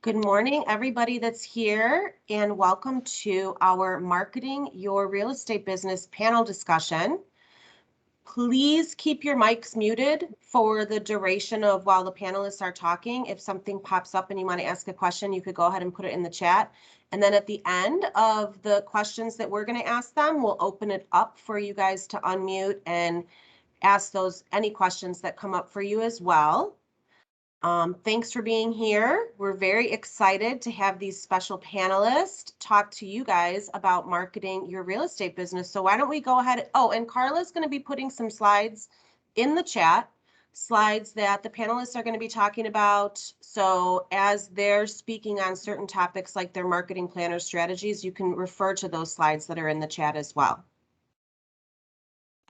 Good morning, everybody that's here, and welcome to our Marketing Your Real Estate Business panel discussion. Please keep your mics muted for the duration of while the panelists are talking. If something pops up and you want to ask a question, you could go ahead and put it in the chat. And then at the end of the questions that we're going to ask them, we'll open it up for you guys to unmute and ask any questions that come up for you as well. Thanks for being here. We're very excited to have these special panelists talk to you guys about marketing your real estate business. So why don't we go ahead? And Carla's going to be putting some slides in the chat, slides that the panelists are going to be talking about. So as they're speaking on certain topics like their marketing plan or strategies, you can refer to those slides that are in the chat as well.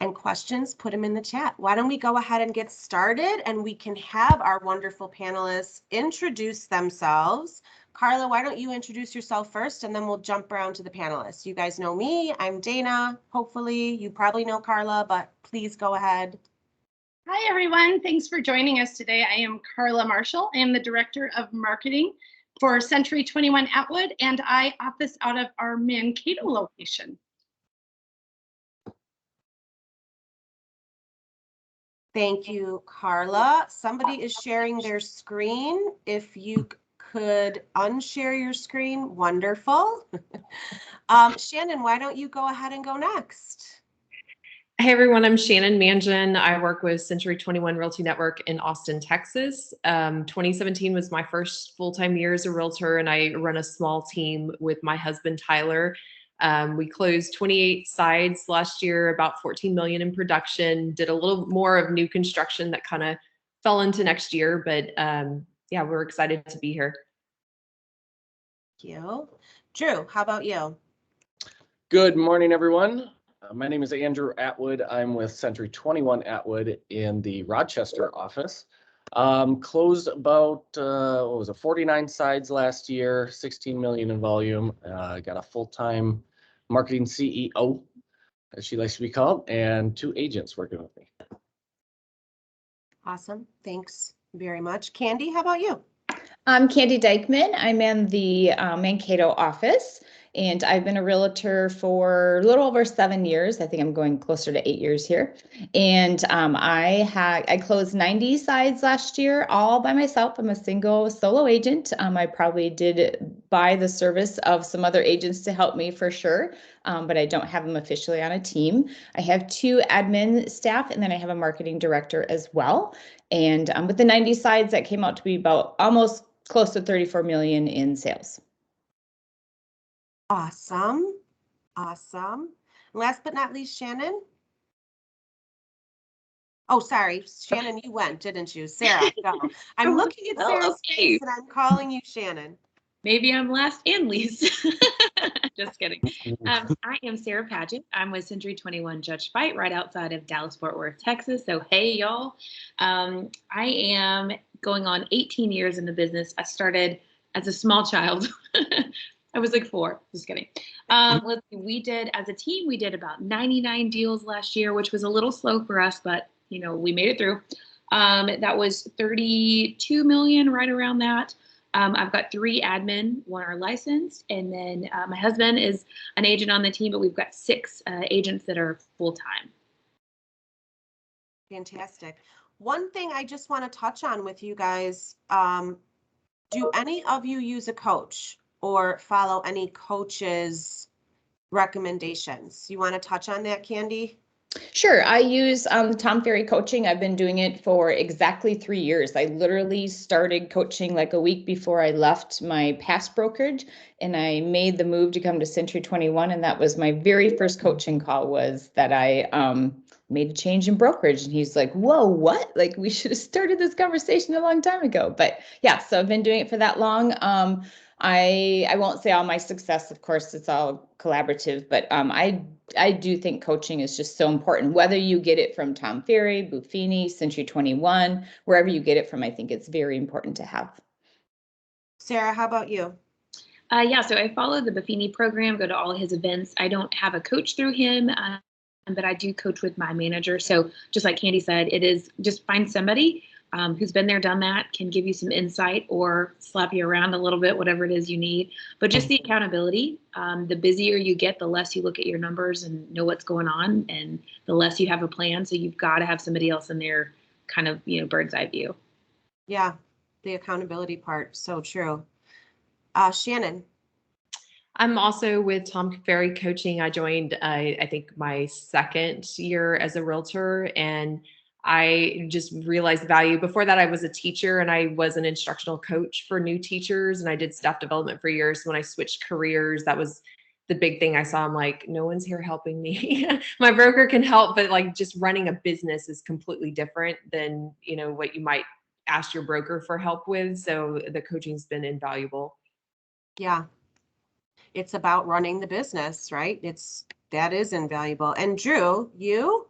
And questions, put them in the chat. Why don't we go ahead and get started, and we can have our wonderful panelists introduce themselves. Carla, why don't you introduce yourself first, and then we'll jump around to the panelists. You guys know me. I'm Dana. Hopefully you probably know Carla, but please go ahead. Hi, everyone. Thanks for joining us today. I am Carla Marshall. I am the Director of Marketing for Century 21 Atwood, and I office out of our Mankato location. Thank you, Carla. Somebody is sharing their screen. If you could unshare your screen, wonderful. Shannon, why don't you go ahead and go next? Hey everyone, I'm Shannon Manjan. I work with Century 21 Realty Network in Austin, Texas. 2017 was my first full-time year as a realtor, and I run a small team with my husband, Tyler. We closed 28 sites last year, about 14 million in production, did a little more of new construction that kind of fell into next year, but yeah, we're excited to be here. Thank you. Drew, how about you? Good morning, everyone. My name is Andrew Atwood. I'm with Century 21 Atwood in the Rochester office. Closed about, 49 sides last year, 16 million in volume. Got a full-time marketing CEO, as she likes to be called, and 2 agents working with me. Awesome. Thanks very much. Candy, how about you? I'm Candy Dykeman. I'm in the Mankato office, and I've been a realtor for a little over 7 years. I think I'm going closer to 8 years here. And I closed 90 sides last year, all by myself. I'm a single solo agent. I probably did buy the service of some other agents to help me for sure, but I don't have them officially on a team. I have 2 admin staff, and then I have a marketing director as well. And with the 90 sides, that came out to be about almost close to 34 million in sales. Awesome. Awesome. Last but not least, Shannon. Oh, sorry, Shannon, you went, didn't you? Sarah, go. I'm looking at Sarah's face and I'm calling you Shannon. Maybe I'm last and least. Just kidding. I am Sarah Paget. I'm with Century 21 Judge Fight right outside of Dallas-Fort Worth, Texas. So, hey, y'all. I am going on 18 years in the business. I started as a small child. I was like 4. Just kidding. Let's see. We did, as a team, we did about 99 deals last year, which was a little slow for us, but, you know, we made it through. That was 32 million, right around that. I've got 3 admin, 1 are licensed, and then my husband is an agent on the team, but we've got 6 agents that are full-time. Fantastic. One thing I just want to touch on with you guys, do any of you use a coach or follow any coach's recommendations? You want to touch on that, Candy? Sure. I use Tom Ferry coaching. I've been doing it for exactly 3 years. I literally started coaching like a week before I left my past brokerage, and I made the move to come to Century 21. And that was my very first coaching call, was that I made a change in brokerage. And he's like, whoa, what? Like, we should have started this conversation a long time ago. But yeah, so I've been doing it for that long. I won't say all my success, of course, it's all collaborative, but I do think coaching is just so important, whether you get it from Tom Ferry, Buffini, Century 21, wherever you get it from. I think it's very important to have. Sarah, how about you? Yeah, so I follow the Buffini program, go to all his events. I don't have a coach through him, but I do coach with my manager. So just like Candy said, it is just find somebody who's been there, done that, can give you some insight or slap you around a little bit, whatever it is you need. But just the accountability, the busier you get, the less you look at your numbers and know what's going on, and the less you have a plan. So you've got to have somebody else in there, kind of, bird's eye view. Yeah, the accountability part, so true. Shannon. I'm also with Tom Ferry Coaching. I joined, I think, my second year as a realtor, and I just realized the value. Before that, I was a teacher and I was an instructional coach for new teachers, and I did staff development for years. When I switched careers, that was the big thing I saw. I'm like, no one's here helping me. My broker can help, but like just running a business is completely different than, what you might ask your broker for help with. So the coaching's been invaluable. Yeah. It's about running the business, right? That is invaluable. And Drew, you?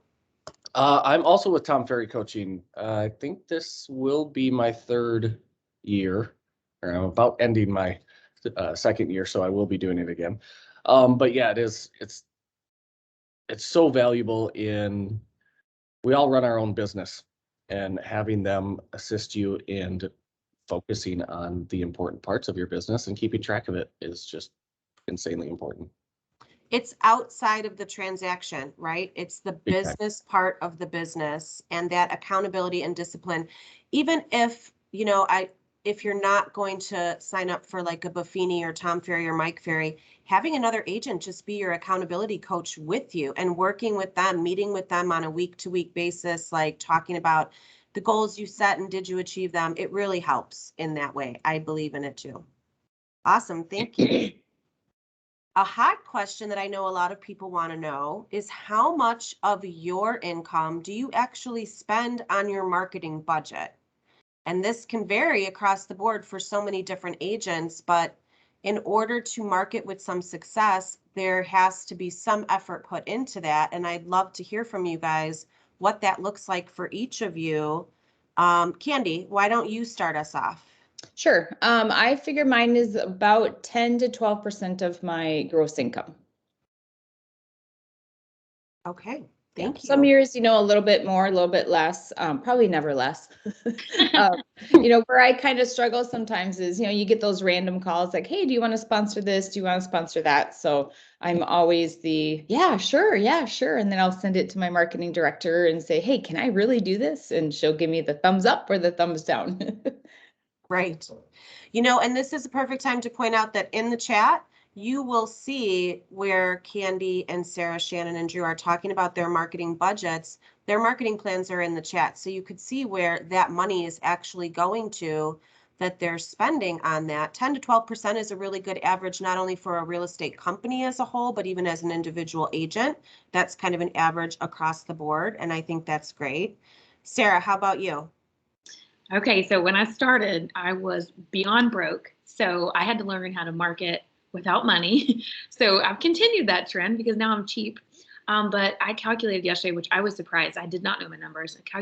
I'm also with Tom Ferry Coaching. I think this will be my third year, or I'm about ending my second year, so I will be doing it again. But yeah, it's so valuable we all run our own business, and having them assist you in focusing on the important parts of your business and keeping track of it is just insanely important. It's outside of the transaction, right? It's the business part of the business, and that accountability and discipline. Even if, if you're not going to sign up for like a Buffini or Tom Ferry or Mike Ferry, having another agent just be your accountability coach with you and working with them, meeting with them on a week-to-week basis, like talking about the goals you set and did you achieve them, it really helps in that way. I believe in it too. Awesome. Thank you. A hot question that I know a lot of people want to know is how much of your income do you actually spend on your marketing budget? And this can vary across the board for so many different agents, but in order to market with some success, there has to be some effort put into that. And I'd love to hear from you guys what that looks like for each of you. Candy, why don't you start us off? Sure. I figure mine is about 10 to 12% of my gross income. Okay, thank you. Some years, a little bit more, a little bit less, probably never less. Where I kind of struggle sometimes is, you get those random calls like, hey, do you want to sponsor this? Do you want to sponsor that? So I'm always yeah, sure. And then I'll send it to my marketing director and say, hey, can I really do this? And she'll give me the thumbs up or the thumbs down. Right. And this is a perfect time to point out that in the chat, you will see where Candy and Sarah, Shannon, and Drew are talking about their marketing budgets. Their marketing plans are in the chat. So you could see where that money is actually going to, that they're spending on that. 10 to 12% is a really good average, not only for a real estate company as a whole, but even as an individual agent. That's kind of an average across the board. And I think that's great. Sarah, how about you? Okay, so when I started, I was beyond broke. So I had to learn how to market without money. So I've continued that trend because now I'm cheap. But I calculated yesterday, which I was surprised. I did not know my numbers. I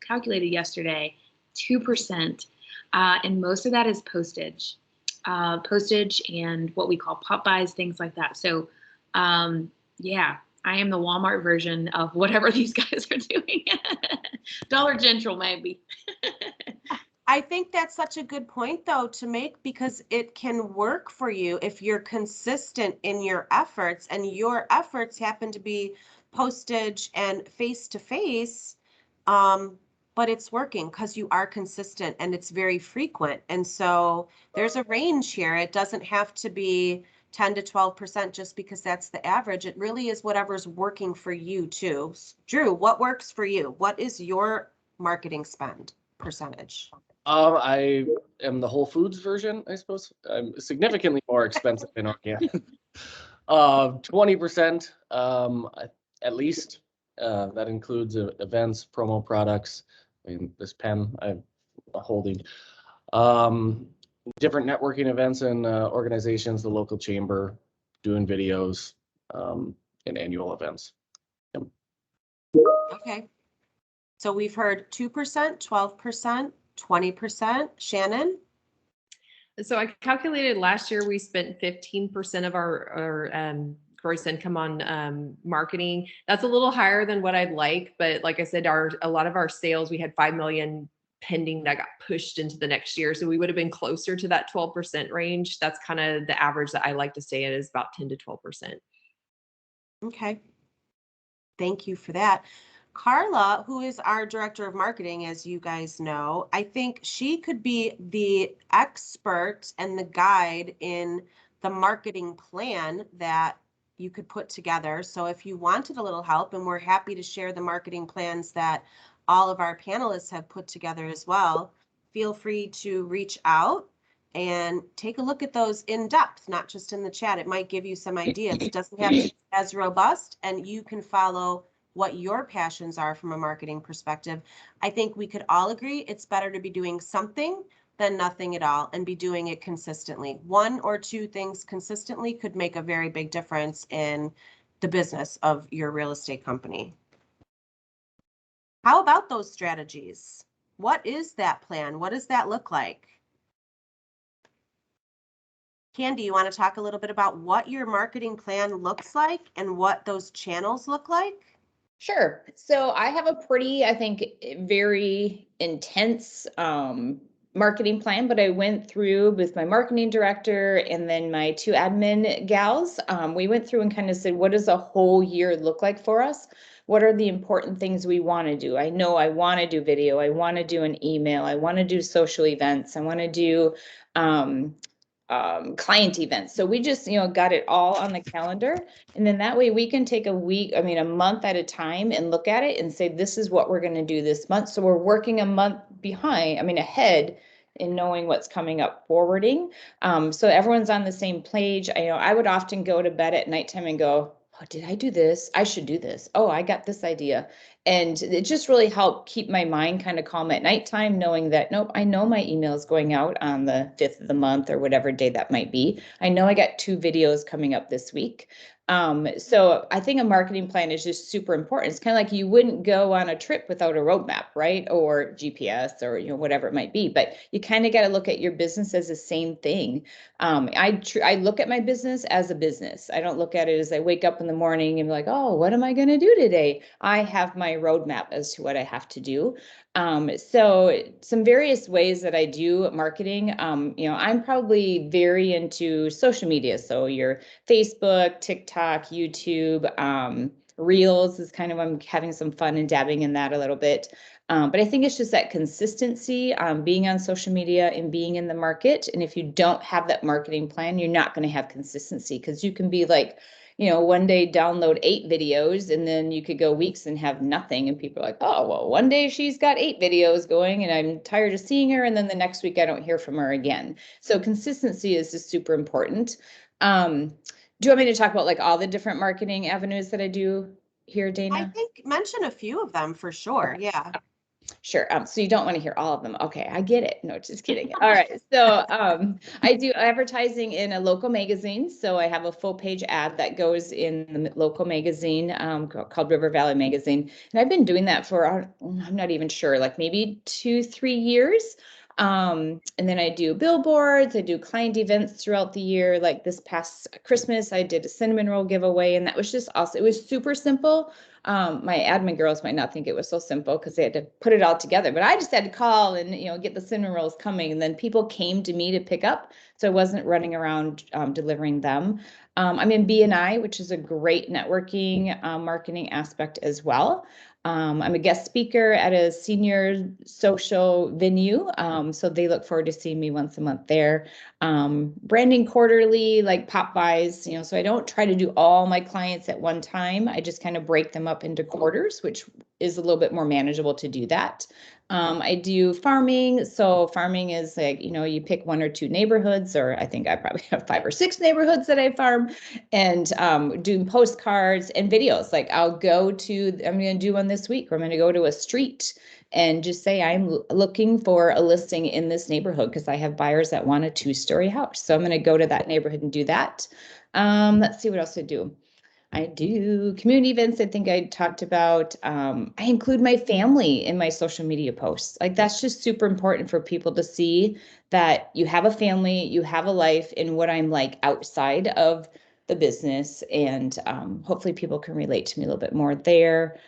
calculated yesterday 2%. And most of that is postage. Postage and what we call pop buys, things like that. So yeah, I am the Walmart version of whatever these guys are doing. Dollar General, maybe. I think that's such a good point, though, to make, because it can work for you if you're consistent in your efforts, and your efforts happen to be postage and face-to-face, but it's working because you are consistent and it's very frequent. And so there's a range here. It doesn't have to be 10 to 12% just because that's the average. It really is whatever's working for you too. Drew, what works for you? What is your marketing spend percentage? I am the Whole Foods version, I suppose. I'm significantly more expensive than organic. 20%, at least. That includes events, promo products. I mean, this pen I'm holding. Different networking events and organizations, the local chamber, doing videos, and annual events. Yep. Okay. So we've heard 2%, 12%, 20%. Shannon? So I calculated last year we spent 15% of our gross income on marketing. That's a little higher than what I'd like, but like I said, a lot of our sales, we had 5 million pending that got pushed into the next year. So we would have been closer to that 12% range. That's kind of the average that I like to stay at, is about 10 to 12%. Okay. Thank you for that. Carla, who is our director of marketing, as you guys know, I think she could be the expert and the guide in the marketing plan that you could put together. So if you wanted a little help, and we're happy to share the marketing plans that all of our panelists have put together as well, feel free to reach out and take a look at those in depth, not just in the chat. It might give you some ideas. It doesn't have to be as robust, and you can follow what your passions are from a marketing perspective. I think we could all agree it's better to be doing something than nothing at all, and be doing it consistently. One or two things consistently could make a very big difference in the business of your real estate company. How about those strategies? What is that plan? What does that look like? Candy, you want to talk a little bit about what your marketing plan looks like and what those channels look like? Sure. So I have a pretty, I think, very intense marketing plan, but I went through with my marketing director and then my two admin gals. We went through and kind of said, what does a whole year look like for us? What are the important things we want to do? I know I want to do video. I want to do an email. I want to do social events. I want to do client events. So we just, got it all on the calendar. And then that way we can take a month at a time and look at it and say, this is what we're going to do this month. So we're working a month ahead in knowing what's coming up forwarding. So everyone's on the same page. I would often go to bed at nighttime and go, oh, did I do this? I should do this. Oh, I got this idea. And it just really helped keep my mind kind of calm at nighttime, knowing that, nope, I know my email is going out on the 5th of the month or whatever day that might be. I know I got 2 videos coming up this week. So I think a marketing plan is just super important. It's kind of like you wouldn't go on a trip without a roadmap, right? Or GPS or, whatever it might be, but you kind of got to look at your business as the same thing. I look at my business as a business. I don't look at it as I wake up in the morning and be like, oh, what am I going to do today? I have my roadmap as to what I have to do. So some various ways that I do marketing, I'm probably very into social media. So your Facebook, TikTok, YouTube, Reels is kind of, I'm having some fun and dabbing in that a little bit. But I think it's just that consistency, being on social media and being in the market. And if you don't have that marketing plan, you're not going to have consistency, because you can be like, one day download 8 videos and then you could go weeks and have nothing. And people are like, oh, well, one day she's got 8 videos going and I'm tired of seeing her. And then the next week I don't hear from her again. So consistency is just super important. Do you want me to talk about like all the different marketing avenues that I do here, Dana? I think mention a few of them for sure. Okay. Yeah. Sure. So you don't want to hear all of them. Okay, I get it. No, just kidding. All right. So I do advertising in a local magazine. So I have a full page ad that goes in the local magazine called River Valley Magazine. And I've been doing that for, I'm not even sure, like maybe 2-3 years. And then I do billboards, I do client events throughout the year. Like this past Christmas, I did a cinnamon roll giveaway, and that was just awesome. It was super simple. My admin girls might not think it was so simple because they had to put it all together, but I just had to call and, get the cinnamon rolls coming, and then people came to me to pick up. So I wasn't running around delivering them. I'm in BNI, which is a great networking marketing aspect as well. I'm a guest speaker at a senior social venue. So they look forward to seeing me once a month there. Branding quarterly, like pop buys, so I don't try to do all my clients at one time. I just kind of break them up into quarters, which is a little bit more manageable to do that. I do farming. So farming is like, you pick 1 or 2 neighborhoods, or I think I probably have 5 or 6 neighborhoods that I farm, and doing postcards and videos. Like I'm going to do one this week, where I'm going to go to a street and just say, I'm looking for a listing in this neighborhood because I have buyers that want a 2-story house. So I'm going to go to that neighborhood and do that. Let's see what else I do. I do community events. I think I talked about, I include my family in my social media posts. Like that's just super important for people to see that you have a family, you have a life, and what I'm like outside of the business. And hopefully people can relate to me a little bit more there.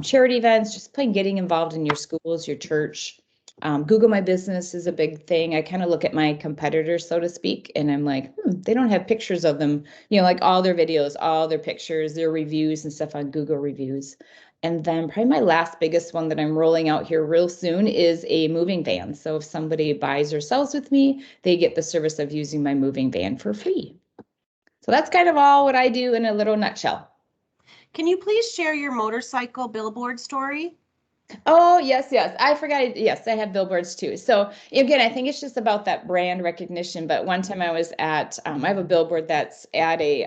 Charity events, just getting involved in your schools, your church. Google My Business is a big thing. I kind of look at my competitors, so to speak, and I'm like, they don't have pictures of them, like all their videos, all their pictures, their reviews and stuff on Google Reviews. And then probably my last biggest one that I'm rolling out here real soon is a moving van. So if somebody buys or sells with me, they get the service of using my moving van for free. So that's kind of all what I do in a little nutshell. Can you please share your motorcycle billboard story? Oh, yes. I forgot. Yes, I have billboards too. So again, I think it's just about that brand recognition. But one time I was at, I have a billboard that's at a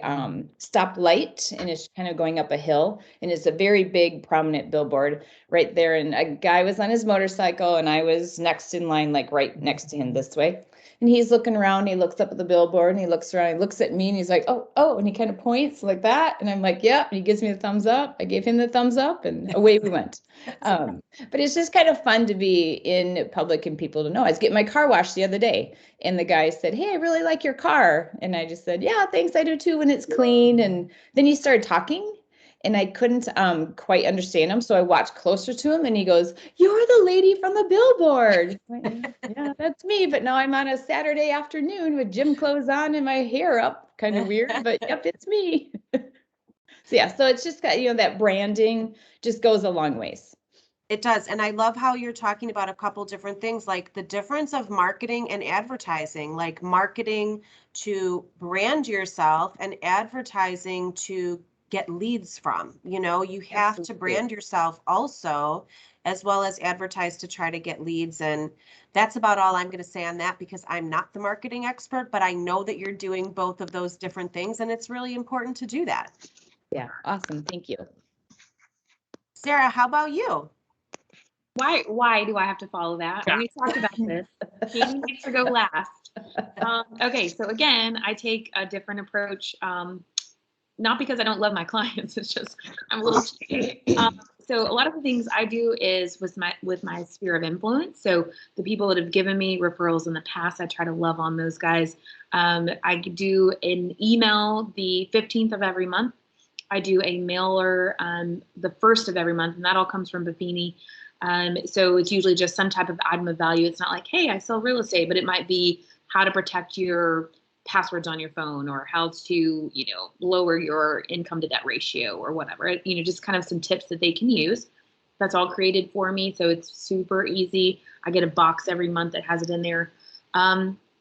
stoplight and it's kind of going up a hill. And it's a very big, prominent billboard right there. And a guy was on his motorcycle and I was next in line, like right next to him this way. And he's looking around, he looks up at the billboard and he looks around, he looks at me and he's like, oh, and he kind of points like that. And I'm like, yeah, and he gives me the thumbs up. I gave him the thumbs up and away we went. But it's just kind of fun to be in public and people to know. I was getting my car washed the other day and the guy said, hey, I really like your car. And I just said, yeah, thanks. I do too when it's clean. And then he started talking and I couldn't quite understand him. So I watched closer to him and he goes, you're the lady from the billboard. Yeah, that's me. But now I'm on a Saturday afternoon with gym clothes on and my hair up. Kind of weird, but yep, it's me. So yeah, so it's just got, that branding just goes a long ways. It does. And I love how you're talking about a couple different things, like the difference of marketing and advertising, like marketing to brand yourself and advertising to get leads from. You have to brand yourself also, as well as advertise to try to get leads. And that's about all I'm going to say on that because I'm not the marketing expert, but I know that you're doing both of those different things. And it's really important to do that. Yeah. Awesome. Thank you. Sarah, how about you? Why do I have to follow that? We talked about this. Katie needs to go last. Okay, so again, I take a different approach. Not because I don't love my clients, it's just I'm a little. So a lot of the things I do is with my sphere of influence. So the people that have given me referrals in the past, I try to love on those guys. I do an email the 15th of every month. I do a mailer the 1st of every month, and that all comes from Buffini. So it's usually just some type of item of value. It's not like, hey, I sell real estate, but it might be how to protect your passwords on your phone or how to, lower your income to debt ratio or whatever, just kind of some tips that they can use. That's all created for me. So it's super easy. I get a box every month that has it in there.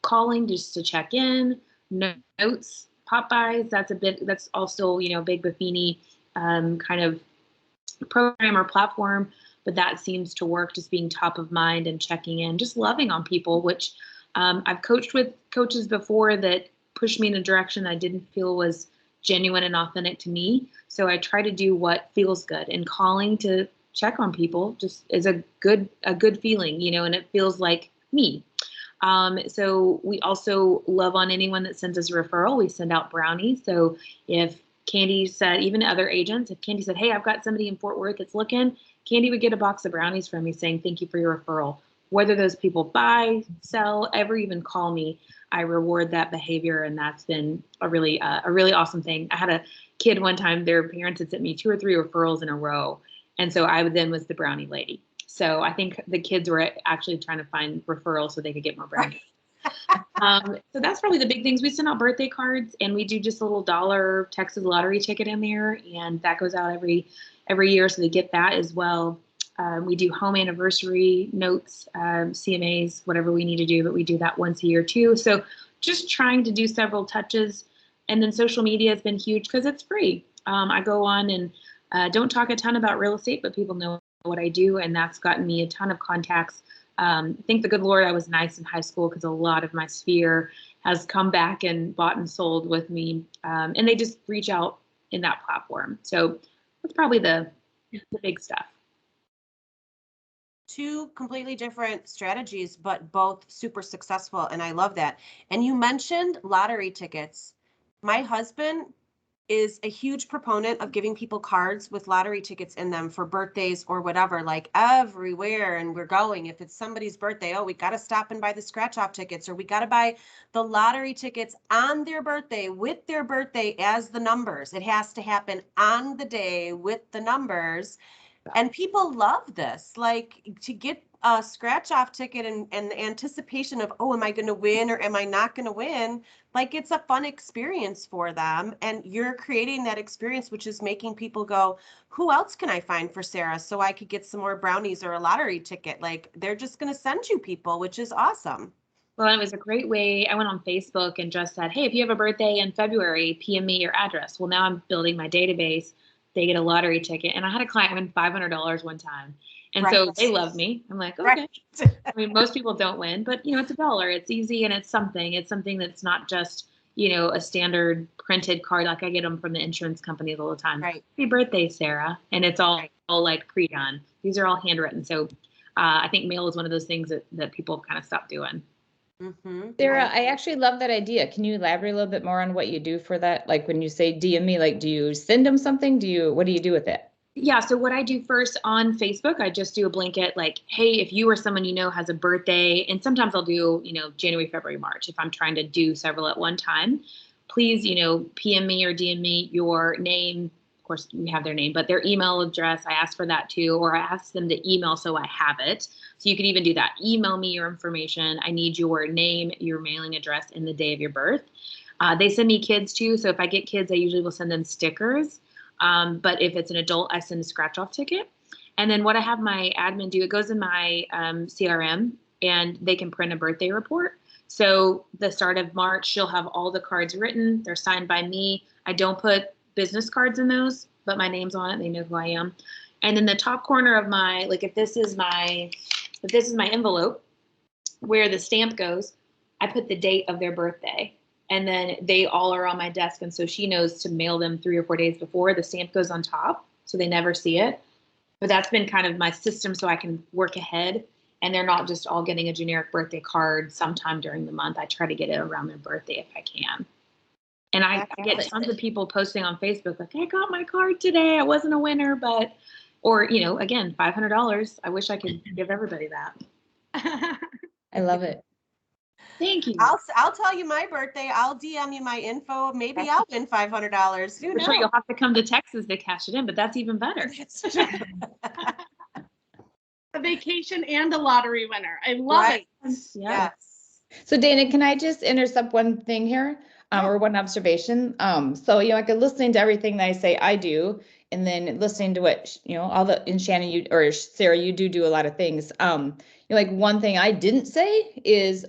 Calling just to check in, notes, pop-bys. That's also, big Buffini kind of program or platform. But that seems to work, just being top of mind and checking in, just loving on people, which I've coached with coaches before that pushed me in a direction I didn't feel was genuine and authentic to me. So I try to do what feels good, and calling to check on people just is a good feeling, and it feels like me. So we also love on anyone that sends us a referral. We send out brownies. So if Candy said, even other agents, if Candy said, hey, I've got somebody in Fort Worth that's looking, Candy would get a box of brownies from me saying, thank you for your referral. Whether those people buy, sell, ever even call me, I reward that behavior. And that's been a really awesome thing. I had a kid one time, their parents had sent me 2 or 3 referrals in a row. And so I then was the brownie lady. So I think the kids were actually trying to find referrals so they could get more brownies. So that's probably the big things. We send out birthday cards and we do just a little $1 Texas lottery ticket in there. And that goes out every year. So they get that as well. We do home anniversary notes, CMAs, whatever we need to do, but we do that once a year too. So just trying to do several touches. And then social media has been huge because it's free. I go on and don't talk a ton about real estate, but people know what I do. And that's gotten me a ton of contacts. Thank the good Lord I was nice in high school because a lot of my sphere has come back and bought and sold with me. And they just reach out in that platform. So that's probably the big stuff. 2 completely different strategies, but both super successful. And I love that. And you mentioned lottery tickets. My husband is a huge proponent of giving people cards with lottery tickets in them for birthdays or whatever, like everywhere. And we're going, if it's somebody's birthday, oh, we got to stop and buy the scratch off tickets, or we got to buy the lottery tickets on their birthday with their birthday as the numbers. It has to happen on the day with the numbers. And people love this, like to get a scratch off ticket and the anticipation of, oh, am I going to win or am I not going to win? Like it's a fun experience for them. And you're creating that experience, which is making people go, who else can I find for Sarah so I could get some more brownies or a lottery ticket? Like they're just going to send you people, which is awesome. Well, it was a great way. I went on Facebook and just said, hey, if you have a birthday in February, PM me your address. Well, now I'm building my database. They get a lottery ticket. And I had a client win $500 one time. And Right. so they love me. I'm like, okay. Right. I mean, most people don't win, but it's $1. It's easy and it's something. It's something that's not just, a standard printed card. Like I get them from the insurance companies all the time. Right. Happy birthday, Sarah. And it's all, Right. all like pre-done. These are all handwritten. So I think mail is one of those things that people kind of stopped doing. Mm-hmm. Sarah, I actually love that idea. Can you elaborate a little bit more on what you do for that? Like when you say DM me, like, do you send them something? What do you do with it? Yeah. So what I do first on Facebook, I just do a blanket like, hey, if you or someone has a birthday, and sometimes I'll do, January, February, March, if I'm trying to do several at one time, please, PM me or DM me your name. Of course, we have their name, but their email address. I ask for that too, or I ask them to email so I have it. So you could even do that. Email me your information. I need your name, your mailing address, and the day of your birth. They send me kids too. So if I get kids, I usually will send them stickers. But if it's an adult, I send a scratch off ticket. And then what I have my admin do, it goes in my CRM and they can print a birthday report. So the start of March, she'll have all the cards written. They're signed by me. I don't put business cards in those, but my name's on it. They know who I am. And in the top corner of my, like if this is my envelope where the stamp goes, I put the date of their birthday. And then they all are on my desk. And so she knows to mail them 3 or 4 days before. The stamp goes on top, so they never see it. But that's been kind of my system so I can work ahead. And they're not just all getting a generic birthday card sometime during the month. I try to get it around their birthday if I can. And I get tons of people posting on Facebook like, I got my card today. I wasn't a winner, but, or, again, $500. I wish I could give everybody that. I love it. Thank you. I'll tell you my birthday. I'll DM you my info. Maybe I'll win $500. Who knows? Sure, you'll have to come to Texas to cash it in, but that's even better. A vacation and a lottery winner. I love it. Yeah. Yes. So Dana, can I just intercept one thing here, or one observation? So like listening to everything that I say I do, and then listening to what and Shannon, you or Sarah, you do a lot of things. Like one thing I didn't say is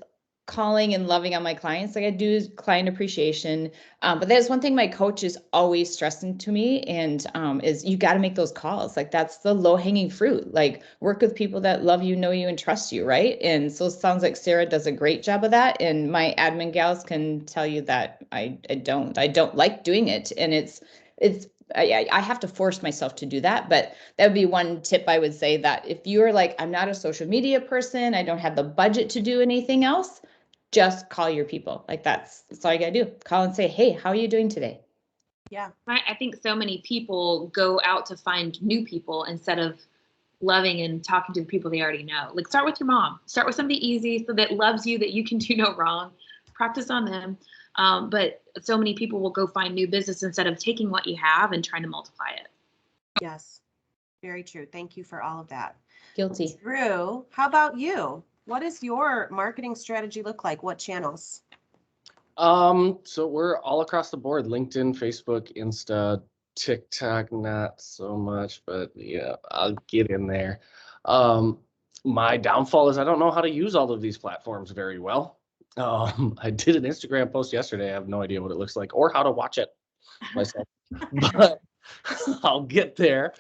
calling and loving on my clients. Like I do client appreciation. But that's one thing my coach is always stressing to me, and is you got to make those calls. Like that's the low hanging fruit. Like work with people that love you, know you, and trust you, right? And so it sounds like Sarah does a great job of that. And my admin gals can tell you that I don't like doing it. And I have to force myself to do that. But that would be one tip I would say, that if you're like, I'm not a social media person, I don't have the budget to do anything else, just call your people. Like that's all you gotta do. Call and say, hey, how are you doing today? Yeah. I think so many people go out to find new people instead of loving and talking to the people they already know. Like start with your mom. Start with somebody easy so that loves you, that you can do no wrong. Practice on them. But so many people will go find new business instead of taking what you have and trying to multiply it. Yes. Very true. Thank you for all of that. Guilty. Drew, how about you? What does your marketing strategy look like? What channels? So we're all across the board: LinkedIn, Facebook, Insta, TikTok, not so much, but yeah, I'll get in there. My downfall is I don't know how to use all of these platforms very well. I did an Instagram post yesterday. I have no idea what it looks like or how to watch it myself, but I'll get there.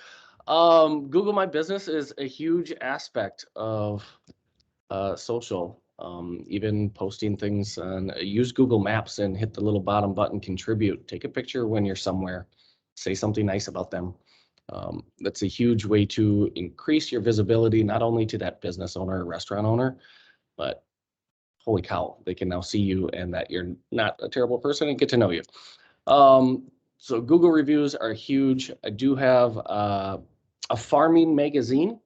Google My Business is a huge aspect of social. Even posting things on, use Google Maps and hit the little bottom button, contribute. Take a picture when you're somewhere. Say something nice about them. That's a huge way to increase your visibility, not only to that business owner or restaurant owner, but holy cow, they can now see you and that you're not a terrible person and get to know you. So Google reviews are huge. I do have a farming magazine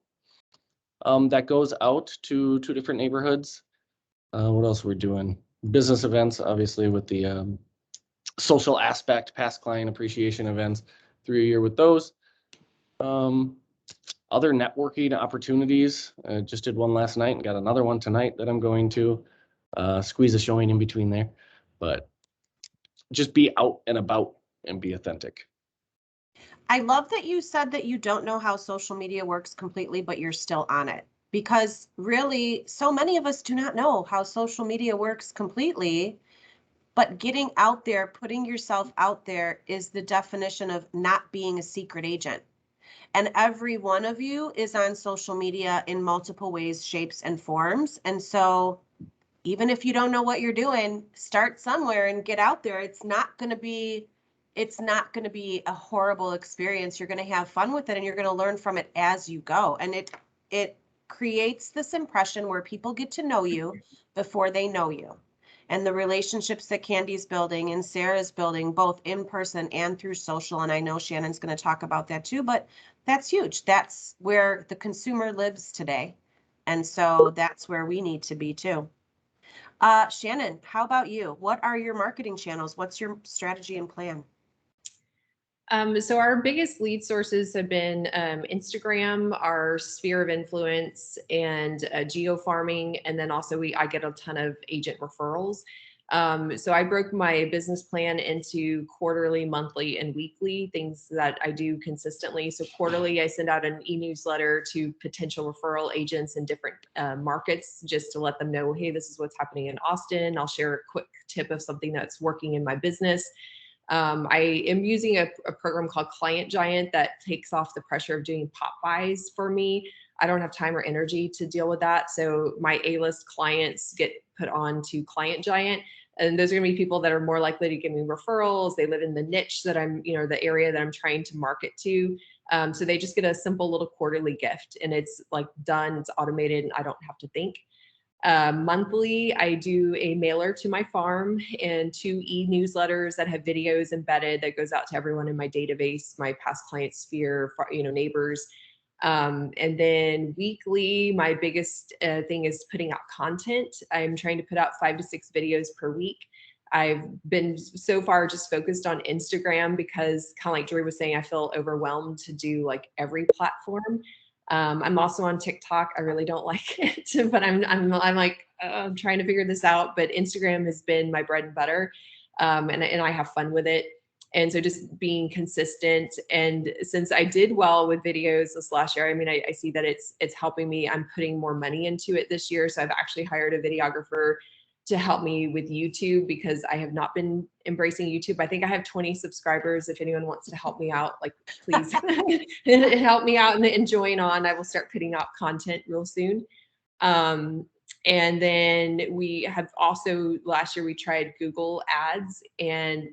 that goes out to 2 different neighborhoods. What else we're doing? Business events, obviously, with the social aspect, past client appreciation events, 3 a year with those. other networking opportunities. Just did one last night and got another one tonight that I'm going to squeeze a showing in between there. But just be out and about and be authentic. I love that you said that you don't know how social media works completely, but you're still on it. Because really, so many of us do not know how social media works completely. But getting out there, putting yourself out there is the definition of not being a secret agent. And every one of you is on social media in multiple ways, shapes, and forms. And so even if you don't know what you're doing, start somewhere and get out there. It's not going to be a horrible experience. You're going to have fun with it and you're going to learn from it as you go. And it creates this impression where people get to know you before they know you. And the relationships that Candy's building and Sarah's building, both in person and through social. And I know Shannon's going to talk about that too, but that's huge. That's where the consumer lives today. And so that's where we need to be too. Shannon, how about you? What are your marketing channels? What's your strategy and plan? So our biggest lead sources have been Instagram, our sphere of influence, and geo farming, and then also I get a ton of agent referrals. So I broke my business plan into quarterly, monthly, and weekly things that I do consistently. So quarterly, I send out an e-newsletter to potential referral agents in different markets just to let them know, hey, this is what's happening in Austin. I'll share a quick tip of something that's working in my business. I am using a program called Client Giant that takes off the pressure of doing pop buys for me. I don't have time or energy to deal with that. So my A-list clients get put on to Client Giant. And those are going to be people that are more likely to give me referrals. They live in the niche that I'm, the area that I'm trying to market to. So they just get a simple little quarterly gift and it's like done, it's automated and I don't have to think. Monthly, I do a mailer to my farm and 2 e-newsletters that have videos embedded that goes out to everyone in my database, my past client sphere, neighbors. And then weekly, my biggest thing is putting out content. I'm trying to put out 5 to 6 videos per week. I've been so far just focused on Instagram because kind of like Joy was saying, I feel overwhelmed to do like every platform. I'm also on TikTok. I really don't like it, but I'm like, I'm trying to figure this out. But Instagram has been my bread and butter, and I have fun with it. And so just being consistent. And since I did well with videos this last year, I mean, I see that it's helping me. I'm putting more money into it this year. So I've actually hired a videographer to help me with YouTube because I have not been embracing YouTube. I think I have 20 subscribers. If anyone wants to help me out, like please help me out and join on. I will start putting out content real soon. And then we have also last year we tried Google Ads and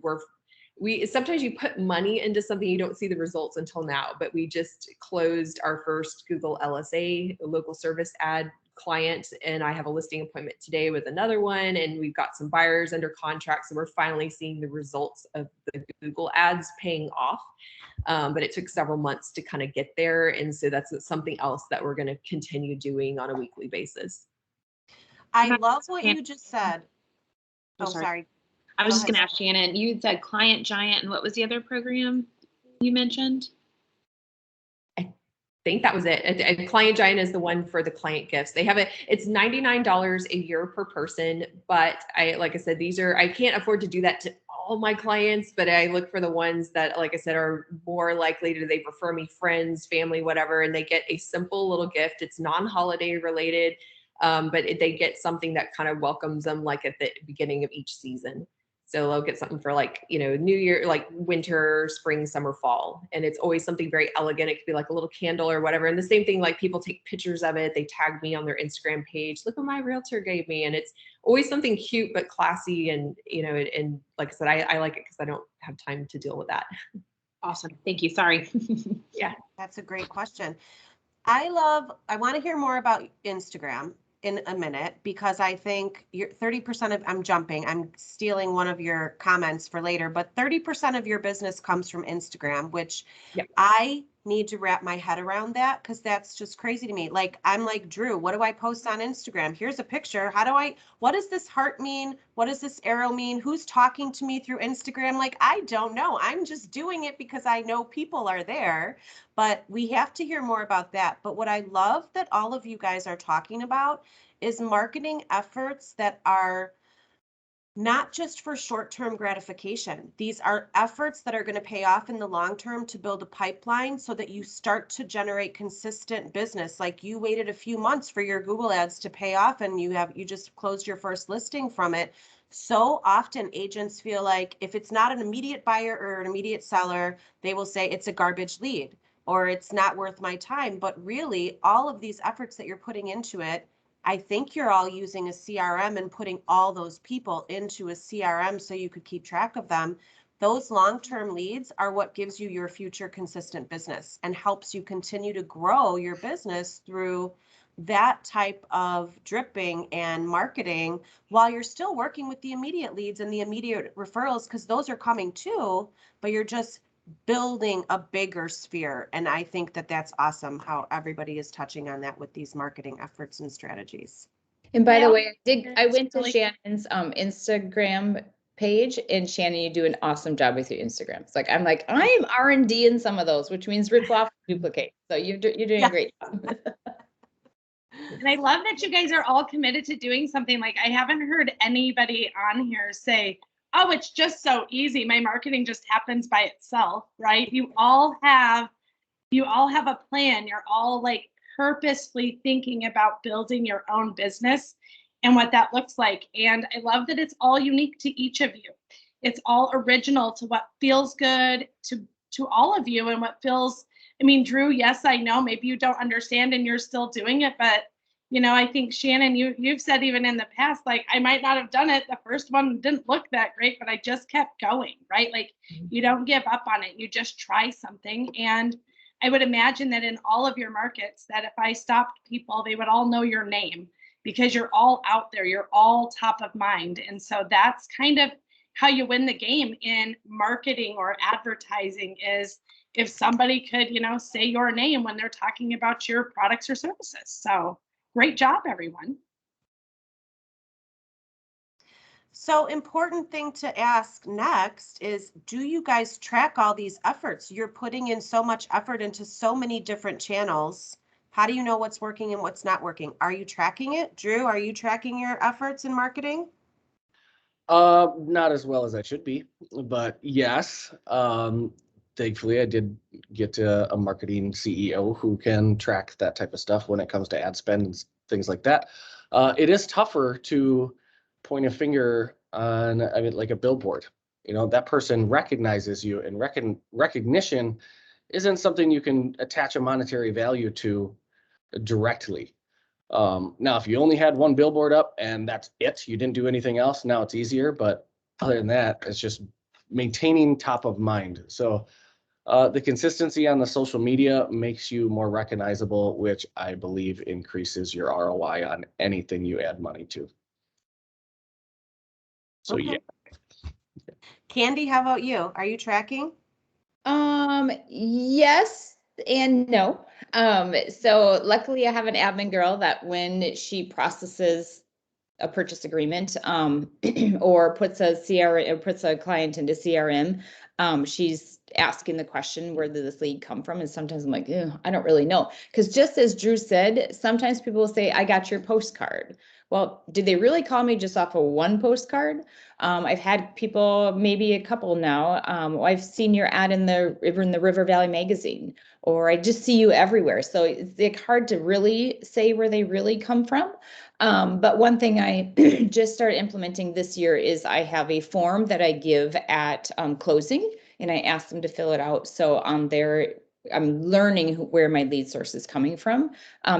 sometimes you put money into something, you don't see the results until now, but we just closed our first Google LSA, local service ad client, and I have a listing appointment today with another one, and we've got some buyers under contract, so we're finally seeing the results of the Google ads paying off. But it took several months to kind of get there, and so that's something else that we're going to continue doing on a weekly basis. I love what you just said. Oh, sorry. I was Go just going to ahead. ask Shannon, you said Client Giant, and what was the other program you mentioned? I think that was it. And Client Giant is the one for the client gifts. They have it's $99 a year per person, but like I said, I can't afford to do that to all my clients, but I look for the ones that, like I said, are more likely to, they refer me friends, family, whatever, and they get a simple little gift. It's non-holiday related, but they get something that kind of welcomes them like at the beginning of each season. So they'll get something for like, New Year, like winter, spring, summer, fall. And it's always something very elegant. It could be like a little candle or whatever. And the same thing, like people take pictures of it. They tag me on their Instagram page. Look what my realtor gave me. And it's always something cute, but classy. And, and like I said, I like it because I don't have time to deal with that. Awesome. Thank you. Sorry. Yeah. That's a great question. I want to hear more about Instagram in a minute, because I think you're 30% of, I'm stealing one of your comments for later, but 30% of your business comes from Instagram, which Yep. I need to wrap my head around that, because that's just crazy to me. Like, I'm like, Drew, what do I post on Instagram? Here's a picture. What does this heart mean? What does this arrow mean? Who's talking to me through Instagram? Like, I don't know. I'm just doing it because I know people are there, but we have to hear more about that. But what I love that all of you guys are talking about is marketing efforts that are not just for short-term gratification. These are efforts that are going to pay off in the long term to build a pipeline so that you start to generate consistent business. Like, you waited a few months for your Google ads to pay off, and you just closed your first listing from it. So often agents feel like if it's not an immediate buyer or an immediate seller, they will say it's a garbage lead or it's not worth my time. But really, all of these efforts that you're putting into it, I think you're all using a CRM and putting all those people into a CRM so you could keep track of them. Those long-term leads are what gives you your future consistent business and helps you continue to grow your business through that type of dripping and marketing while you're still working with the immediate leads and the immediate referrals, because those are coming too, but you're just building a bigger sphere. And I think that that's awesome how everybody is touching on that with these marketing efforts and strategies. And by the Yeah. way, I went to Really- Shannon's Instagram page, and Shannon, you do an awesome job with your Instagram. It's like, I'm R&D in some of those, which means rip off, duplicate. So you're doing Yeah. a great job. And I love that you guys are all committed to doing something. Like, I haven't heard anybody on here say, oh, it's just so easy. My marketing just happens by itself, right? You all have a plan. You're all like purposefully thinking about building your own business and what that looks like. And I love that it's all unique to each of you. It's all original to what feels good to all of you and what feels, I mean, Drew, yes, I know maybe you don't understand and you're still doing it, but I think Shannon, you've said even in the past, like, I might not have done it. The first one didn't look that great, but I just kept going, right? Like, you don't give up on it. You just try something. And I would imagine that in all of your markets, that if I stopped people, they would all know your name because you're all out there. You're all top of mind. And so that's kind of how you win the game in marketing or advertising, is if somebody could, say your name when they're talking about your products or services. So great job, everyone. So important thing to ask next is, do you guys track all these efforts? You're putting in so much effort into so many different channels. How do you know what's working and what's not working? Are you tracking it? Drew, are you tracking your efforts in marketing? Not as well as I should be, but yes. Thankfully, I did get a marketing CEO who can track that type of stuff when it comes to ad spend and things like that. It is tougher to point a finger on, I mean, like a billboard. That person recognizes you, and recognition isn't something you can attach a monetary value to directly. Now, if you only had one billboard up and that's it, you didn't do anything else, now it's easier. But other than that, it's just maintaining top of mind. So the consistency on the social media makes you more recognizable, which I believe increases your ROI on anything you add money to. So Okay. Yeah. Candy, how about you? Are you tracking? Yes and no. So luckily I have an admin girl that when she processes a purchase agreement, or puts a client into CRM, she's asking the question, where did this lead come from? And sometimes I'm like, I don't really know. Because just as Drew said, sometimes people will say, I got your postcard. Well, did they really call me just off of one postcard? I've had people, maybe a couple now. I've seen your ad in the River Valley magazine, or I just see you everywhere. So it's like hard to really say where they really come from. But one thing I just started implementing this year is I have a form that I give at closing, and I ask them to fill it out. So I'm learning where my lead source is coming from.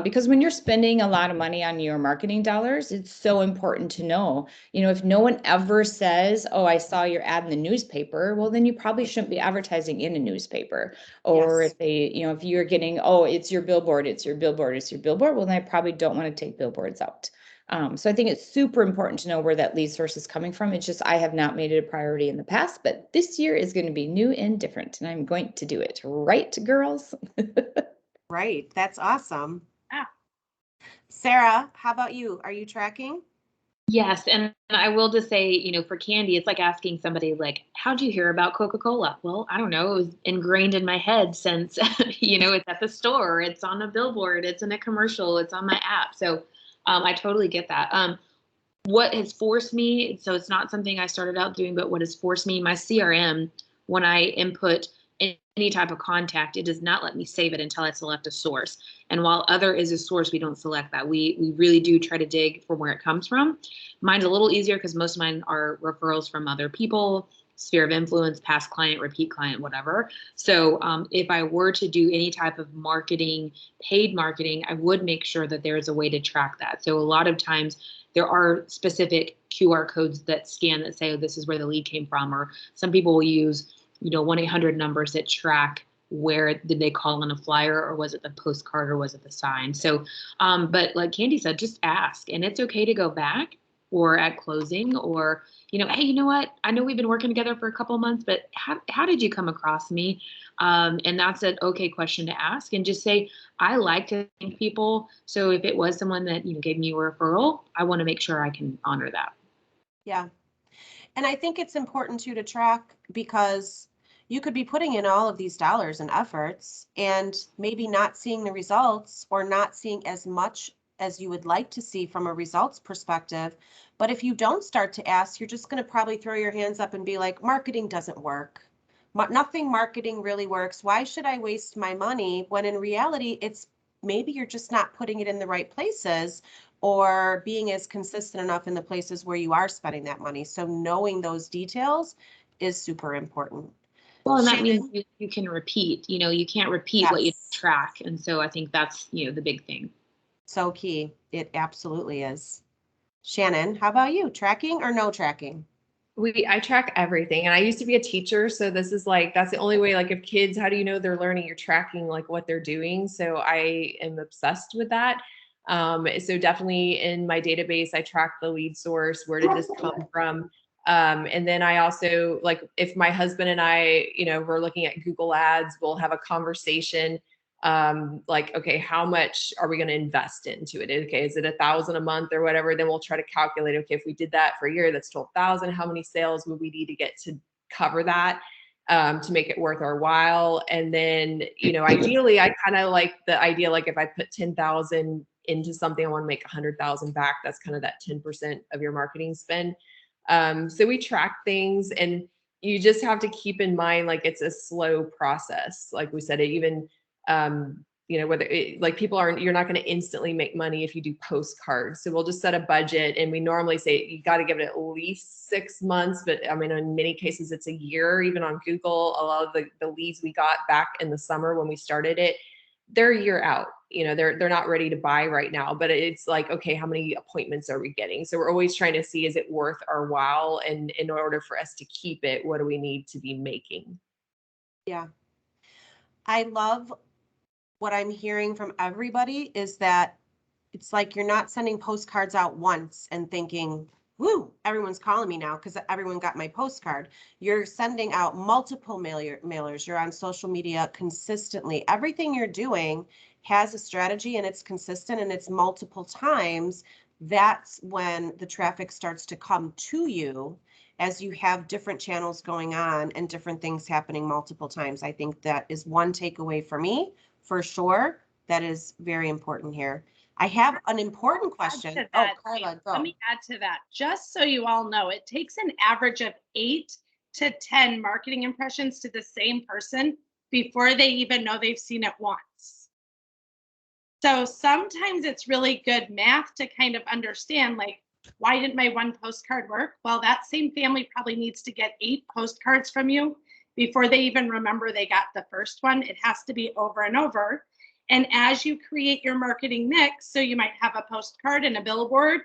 Because when you're spending a lot of money on your marketing dollars, it's so important to know, if no one ever says, oh, I saw your ad in the newspaper, well, then you probably shouldn't be advertising in a newspaper. Or Yes. if you're getting, oh, it's your billboard, well, then I probably don't want to take billboards out. So I think it's super important to know where that lead source is coming from. It's just I have not made it a priority in the past, but this year is going to be new and different, and I'm going to do it. Right, girls? Right. That's awesome. Yeah. Sarah, how about you? Are you tracking? Yes, and I will just say, for candy, it's like asking somebody like, how'd you hear about Coca-Cola? Well, I don't know. It was ingrained in my head since, it's at the store, it's on a billboard, it's in a commercial, it's on my app. So I totally get that. What has forced me, so it's not something I started out doing, but what has forced me, my CRM, when I input any type of contact, it does not let me save it until I select a source. And while other is a source, we don't select that. We really do try to dig from where it comes from. Mine's a little easier because most of mine are referrals from other people, sphere of influence, past client, repeat client, whatever. So if I were to do any type of marketing, paid marketing, I would make sure that there is a way to track that. So a lot of times there are specific QR codes that scan that say, oh, this is where the lead came from. Or some people will use 1-800 numbers that track where did they call on a flyer, or was it the postcard, or was it the sign? So, but like Candy said, just ask, and it's okay to go back or at closing, or, hey, you know what? I know we've been working together for a couple of months, but how did you come across me? And that's an okay question to ask, and just say, I like to thank people. So if it was someone that, gave me a referral, I want to make sure I can honor that. Yeah. And I think it's important too to track, because you could be putting in all of these dollars and efforts and maybe not seeing the results, or not seeing as much as you would like to see from a results perspective. But if you don't start to ask, you're just going to probably throw your hands up and be like, marketing doesn't work. Nothing marketing really works. Why should I waste my money? When in reality, it's maybe you're just not putting it in the right places, or being as consistent enough in the places where you are spending that money. So knowing those details is super important. Well, and that Shannon? means you can repeat, you can't repeat what you Yes. track. And so I think that's, the big thing. So key. It absolutely is. Shannon, how about you? Tracking or no tracking? I track everything, and I used to be a teacher, so this is like, that's the only way, like if kids, how do you know they're learning? You're tracking like what they're doing. So I am obsessed with that. So definitely in my database, I track the lead source. Where did this come from? And then I also, like, if my husband and I, we're looking at Google ads, we'll have a conversation. Like, okay, how much are we going to invest into it? Okay, is it $1,000 a month or whatever? Then we'll try to calculate, okay, if we did that for a year, that's 12,000. How many sales would we need to get to cover that, to make it worth our while? And then, ideally, I kind of like the idea, like if I put 10,000 into something, I want to make 100,000 back. That's kind of that 10% of your marketing spend. So we track things, and you just have to keep in mind, like, it's a slow process. Like we said, whether like you're not going to instantly make money if you do postcards. So we'll just set a budget, and we normally say you got to give it at least 6 months, but I mean, in many cases it's a year. Even on Google, a lot of the leads we got back in the summer when we started it, they're a year out. They're not ready to buy right now, but it's like, okay, how many appointments are we getting? So we're always trying to see, is it worth our while? And in order for us to keep it, what do we need to be making? Yeah. I love what I'm hearing from everybody is that it's like you're not sending postcards out once and thinking, woo, everyone's calling me now because everyone got my postcard. You're sending out multiple mailers. You're on social media consistently. Everything you're doing has a strategy, and it's consistent, and it's multiple times. That's when the traffic starts to come to you, as you have different channels going on and different things happening multiple times. I think that is one takeaway for me, for sure. That is very important here. I have an important question. Oh, Carla, go. Let me add to that. Just so you all know, it takes an average of 8 to 10 marketing impressions to the same person before they even know they've seen it once. So sometimes it's really good math to kind of understand, like, why didn't my one postcard work? Well, that same family probably needs to get 8 postcards from you before they even remember they got the first one. It has to be over and over. And as you create your marketing mix, so you might have a postcard and a billboard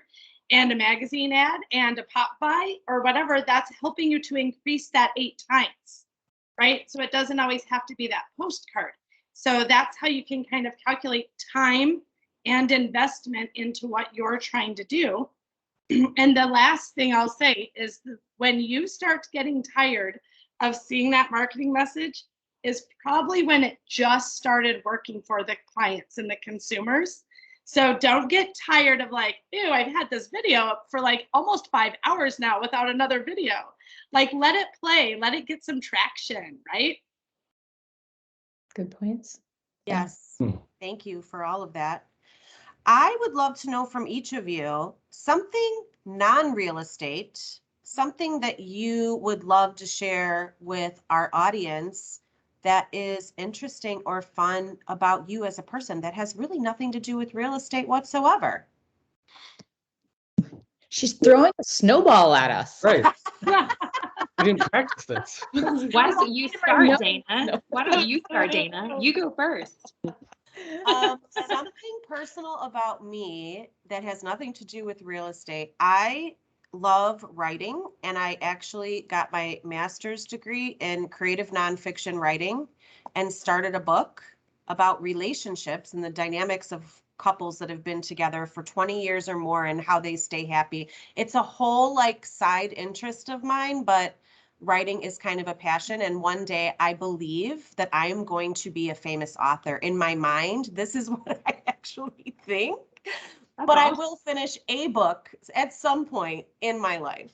and a magazine ad and a pop by or whatever, that's helping you to increase that 8 times, right? So it doesn't always have to be that postcard. So that's how you can kind of calculate time and investment into what you're trying to do. And the last thing I'll say is when you start getting tired of seeing that marketing message is probably when it just started working for the clients and the consumers. So don't get tired of like, ew, I've had this video up for like almost 5 hours now without another video. Like, let it play, let it get some traction, right? Good points. Yes, thank you for all of that. I would love to know from each of you something non-real estate, something that you would love to share with our audience that is interesting or fun about you as a person that has really nothing to do with real estate whatsoever. She's throwing a snowball at us. Right. We didn't practice this. Why don't you start, Dana? Why don't you start, Dana? You go first. Something personal about me that has nothing to do with real estate. I love writing, and I actually got my master's degree in creative nonfiction writing and started a book about relationships and the dynamics of couples that have been together for 20 years or more and how they stay happy. It's a whole like side interest of mine, but writing is kind of a passion. And one day I believe that I am going to be a famous author. In my mind, this is what I actually think. That's But awesome. I will finish a book at some point in my life.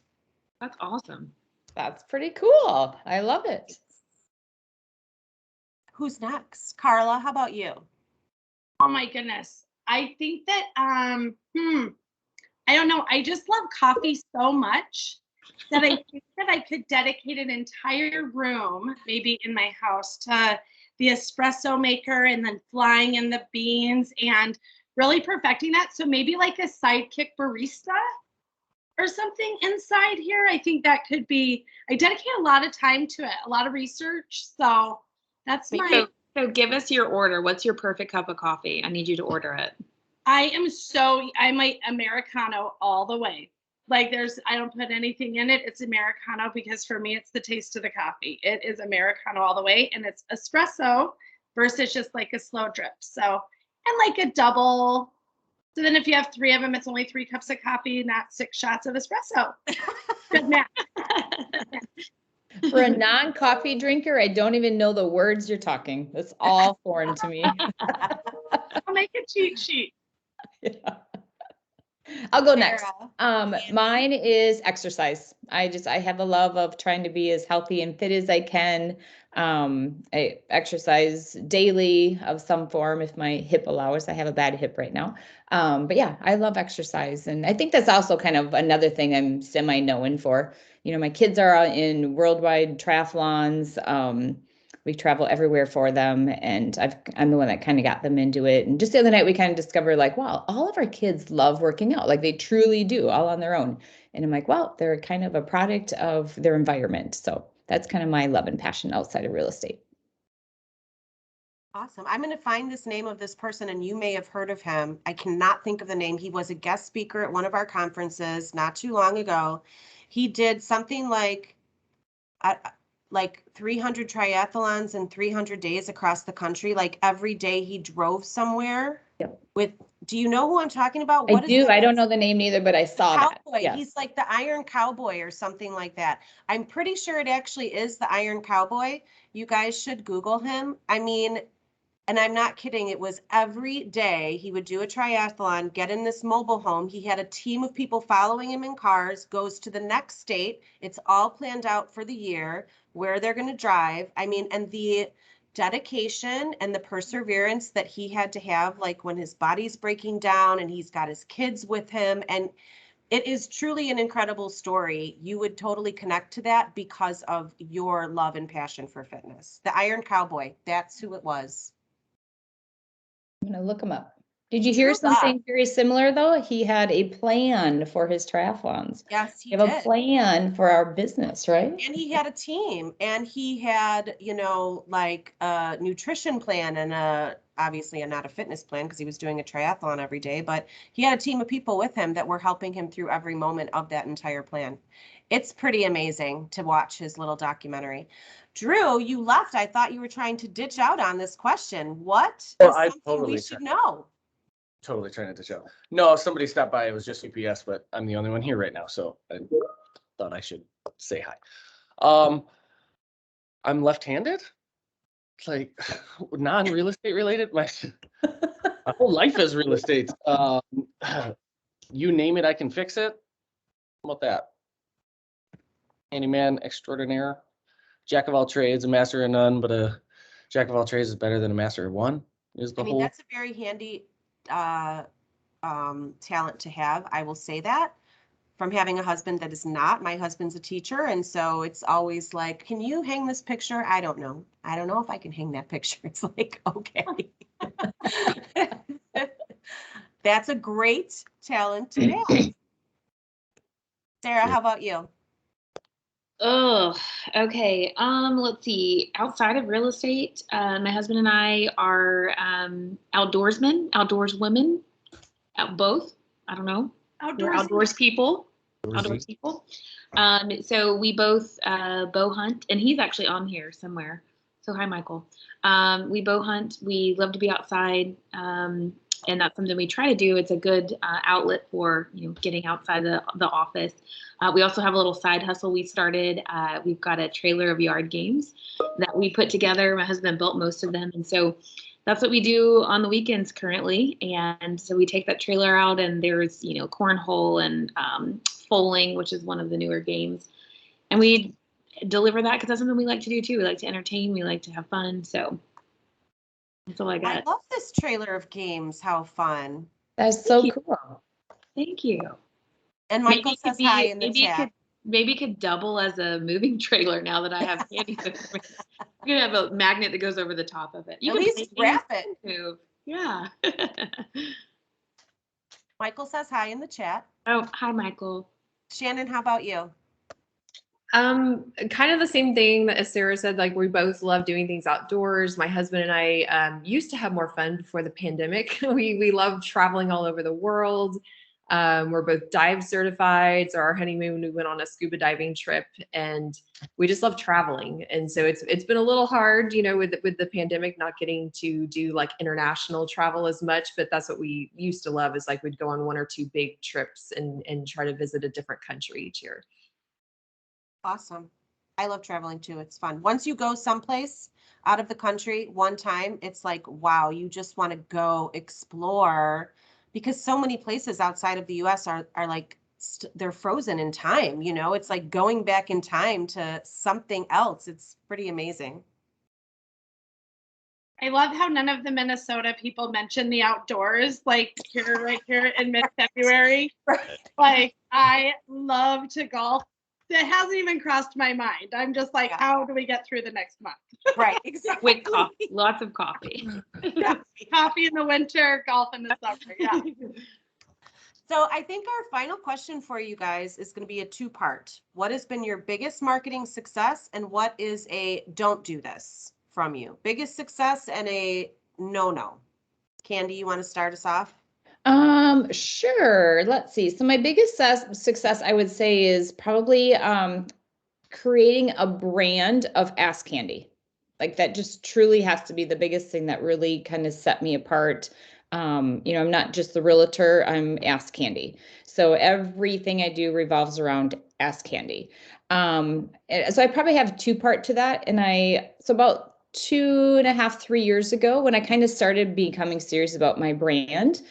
That's awesome. That's pretty cool. I love it. Who's next? Carla, how about you? Oh my goodness. I think that, I don't know. I just love coffee so much that I think that I could dedicate an entire room, maybe in my house, to the espresso maker and then flying in the beans and really perfecting that. So maybe like a sidekick barista or something inside here. I think that could be, I dedicate a lot of time to it, a lot of research. So that's my, So give us your order. What's your perfect cup of coffee? I need you to order it. I'm like Americano all the way. Like I don't put anything in it. It's Americano because for me, it's the taste of the coffee. It is Americano all the way. And it's espresso versus just like a slow drip. So, and like a double. So then if you have 3 of them, it's only 3 cups of coffee, not 6 shots of espresso. Good math. For a non-coffee drinker, I don't even know the words you're talking. That's all foreign to me. I'll make a cheat sheet. Yeah. I'll go next. Sarah. Mine is exercise. I have a love of trying to be as healthy and fit as I can. I exercise daily of some form if my hip allows. I have a bad hip right now. But yeah, I love exercise. And I think that's also kind of another thing I'm semi-known for. You know, my kids are in worldwide triathlons. We travel everywhere for them, and I'm the one that kind of got them into it. And just the other night, we kind of discovered like, wow, all of our kids love working out. Like they truly do, all on their own. And I'm like, wow, they're kind of a product of their environment. So that's kind of my love and passion outside of real estate. Awesome. I'm going to find this name of this person, and you may have heard of him. I cannot think of the name. He was a guest speaker at one of our conferences not too long ago. He did something like 300 triathlons in 300 days across the country. Like every day he drove somewhere. Yep. Do you know who I'm talking about? I do. I don't know the name either, but I saw that. Cowboy. Yes. He's like the Iron Cowboy or something like that. I'm pretty sure it actually is the Iron Cowboy. You guys should Google him. I mean, and I'm not kidding. It was every day he would do a triathlon, get in this mobile home. He had a team of people following him in cars, goes to the next state. It's all planned out for the year, where they're going to drive. I mean, and the dedication and the perseverance that he had to have, like when his body's breaking down and he's got his kids with him. And it is truly an incredible story. You would totally connect to that because of your love and passion for fitness. The Iron Cowboy, that's who it was. I'm going to look him up. Did you hear something very similar though? He had a plan for his triathlons. Yes, he We did. have a plan for our business, right? And he had a team, and he had, like a nutrition plan and obviously not a fitness plan because he was doing a triathlon every day, but he had a team of people with him that were helping him through every moment of that entire plan. It's pretty amazing to watch his little documentary. Drew, you left. I thought you were trying to ditch out on this question. What is something we should know? totally trying not to show. No, somebody stopped by. It was just UPS, but I'm the only one here right now, so I thought I should say hi. I'm left-handed. It's like non-real estate related. My whole life is real estate. You name it, I can fix it. How about that? Handyman extraordinaire, jack of all trades, a master of none, but a jack of all trades is better than a master of one. Is the I mean, whole that's a very handy talent to have. I will say that from having a husband that is not. My husband's a teacher, and so it's always like, can you hang this picture? I don't know. I don't know if I can hang that picture. It's like, okay. That's a great talent to have. Sarah, how about you? Oh, okay. Let's see. Outside of real estate, my husband and I are outdoorsmen, outdoors women, both. I don't know. We're outdoors people. Outdoors people. So we both bow hunt, and he's actually on here somewhere. So hi, Michael. We bow hunt. We love to be outside, and that's something we try to do. It's a good outlet for getting outside the office. We also have a little side hustle we started. We've got a trailer of yard games that we put together. My husband built most of them, and so that's what we do on the weekends currently. And so we take that trailer out, and there's cornhole and bowling, which is one of the newer games, and we deliver that because that's something we like to do too. We like to entertain, we like to have fun. So that's all I got. I love this trailer of games. How fun. That's so cool. Thank you. And Michael says hi in the chat. Maybe it could double as a moving trailer now that I have handy. You're gonna have a magnet that goes over the top of it. You can at least wrap it. Move. Yeah. Michael says hi in the chat. Oh, hi, Michael. Shannon, how about you? Kind of the same thing that as Sarah said, like we both love doing things outdoors. My husband and I used to have more fun before the pandemic. We love traveling all over the world. We're both dive certified. So our honeymoon, we went on a scuba diving trip, and we just love traveling. And so it's been a little hard, with the pandemic, not getting to do like international travel as much. But that's what we used to love, is like we'd go on 1 or 2 big trips and try to visit a different country each year. Awesome. I love traveling too. It's fun. Once you go someplace out of the country one time, it's like, wow, you just want to go explore, because so many places outside of the US are like, they're frozen in time. It's like going back in time to something else. It's pretty amazing. I love how none of the Minnesota people mention the outdoors, like right here in mid-February. Like, I love to golf. It hasn't even crossed my mind. I'm just like, how do we get through the next month? Right, exactly. With coffee, lots of coffee. Coffee in the winter, golf in the summer. Yeah. So I think our final question for you guys is going to be a 2-part. What has been your biggest marketing success, and what is a don't do this from you? Biggest success and a no. Candy, you want to start us off? Sure. Let's see. So my biggest success, I would say, is probably creating a brand of Ask Candy. Like, that just truly has to be the biggest thing that really kind of set me apart. I'm not just the realtor, I'm Ask Candy. So everything I do revolves around Ask Candy. So I probably have 2-part to that. So about 2.5, 3 years ago, when I kind of started becoming serious about my brand,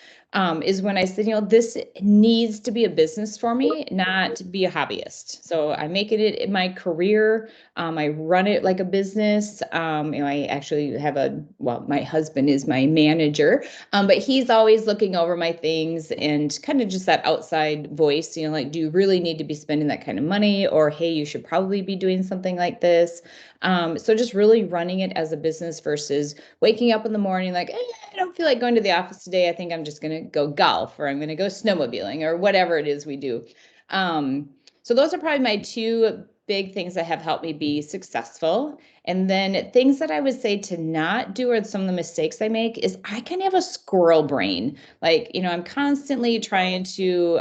is when I said, this needs to be a business for me, not be a hobbyist. So I make it my career. I run it like a business. I actually have my husband is my manager, but he's always looking over my things and kind of just that outside voice, like, do you really need to be spending that kind of money? Or, hey, you should probably be doing something like this. So just really running it as a business versus waking up in the morning like, I don't feel like going to the office today. I think I'm just going to go golf, or I'm going to go snowmobiling, or whatever it is we do. So those are probably my 2 big things that have helped me be successful. And then things that I would say to not do, or some of the mistakes I make, is I kind of have a squirrel brain. Like, I'm constantly trying to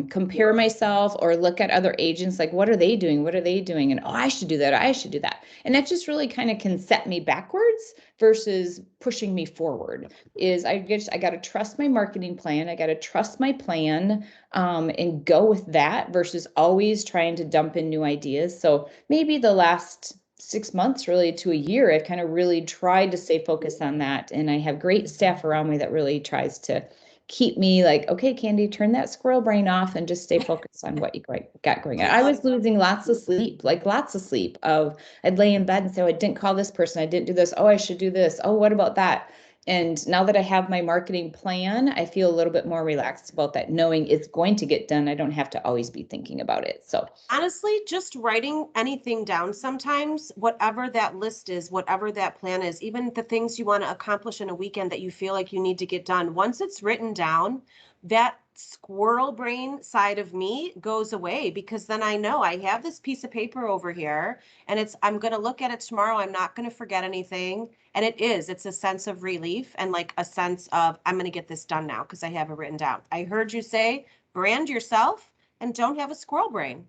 compare myself or look at other agents, like, what are they doing? What are they doing? And, oh, I should do that. I should do that. And that just really kind of can set me backwards versus pushing me forward. I got to trust my marketing plan. I got to trust my plan and go with that versus always trying to dump in new ideas. So maybe the last 6 months really to a year, I've kind of really tried to stay focused on that. And I have great staff around me that really tries to keep me like, okay, Candy, turn that squirrel brain off and just stay focused on what you got going on. I was losing lots of sleep. I'd lay in bed and say, oh, I didn't call this person. I didn't do this. Oh, I should do this. Oh, what about that? And now that I have my marketing plan, I feel a little bit more relaxed about that, knowing it's going to get done. I don't have to always be thinking about it. So honestly, just writing anything down sometimes, whatever that list is, whatever that plan is, even the things you want to accomplish in a weekend that you feel like you need to get done, once it's written down, that squirrel brain side of me goes away, because then I know I have this piece of paper over here and I'm going to look at it tomorrow. I'm not going to forget anything. And it's a sense of relief and like a sense of, I'm going to get this done now because I have it written down. I heard you say, brand yourself and don't have a squirrel brain.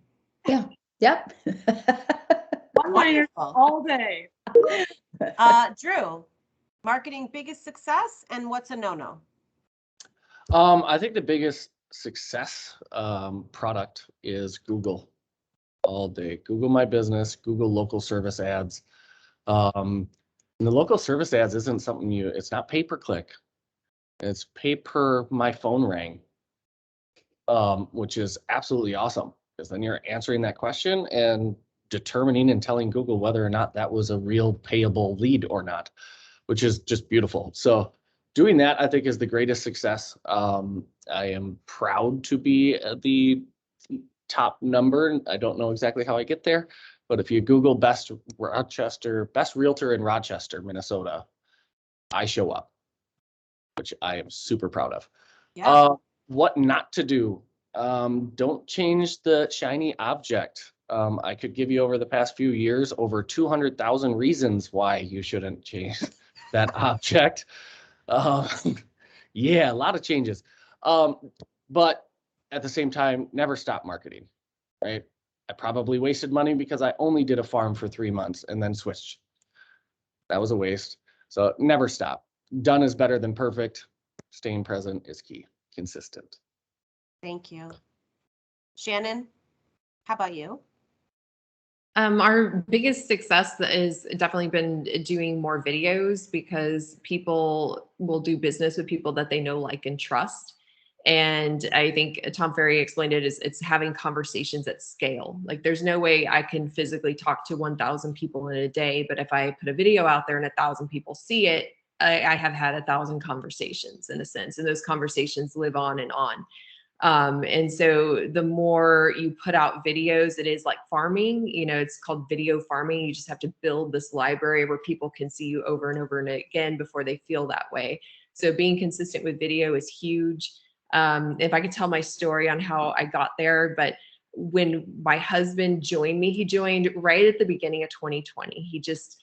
yeah. Yep. One-liners all day. Drew, marketing biggest success and what's a no-no? I think the biggest success product is Google all day. Google My Business, Google local service ads. And the local service ads isn't something it's not pay-per-click. It's pay per my phone rang, which is absolutely awesome, because then you're answering that question and determining and telling Google whether or not that was a real payable lead or not, which is just beautiful. So doing that, I think, is the greatest success. I am proud to be the top number. I don't know exactly how I get there, but if you Google best realtor in Rochester, Minnesota, I show up, which I am super proud of. Yeah. What not to do? Don't change the shiny object. I could give you over the past few years over 200,000 reasons why you shouldn't change that object. Yeah, a lot of changes. But at the same time, never stop marketing, right? I probably wasted money because I only did a farm for 3 months and then switched. That was a waste. So never stop. Done is better than perfect. Staying present is key. Consistent. Thank you. Shannon, how about you? Our biggest success is definitely been doing more videos, because people will do business with people that they know, like, and trust. And I think Tom Ferry explained it as it's having conversations at scale. Like, there's no way I can physically talk to 1,000 people in a day, but if I put a video out there and 1,000 people see it, I have had 1,000 conversations in a sense, and those conversations live on and on. And so the more you put out videos, it is like farming, it's called video farming. You just have to build this library where people can see you over and over and again before they feel that way. So being consistent with video is huge. If I could tell my story on how I got there, but when my husband joined me, he joined right at the beginning of 2020. He just,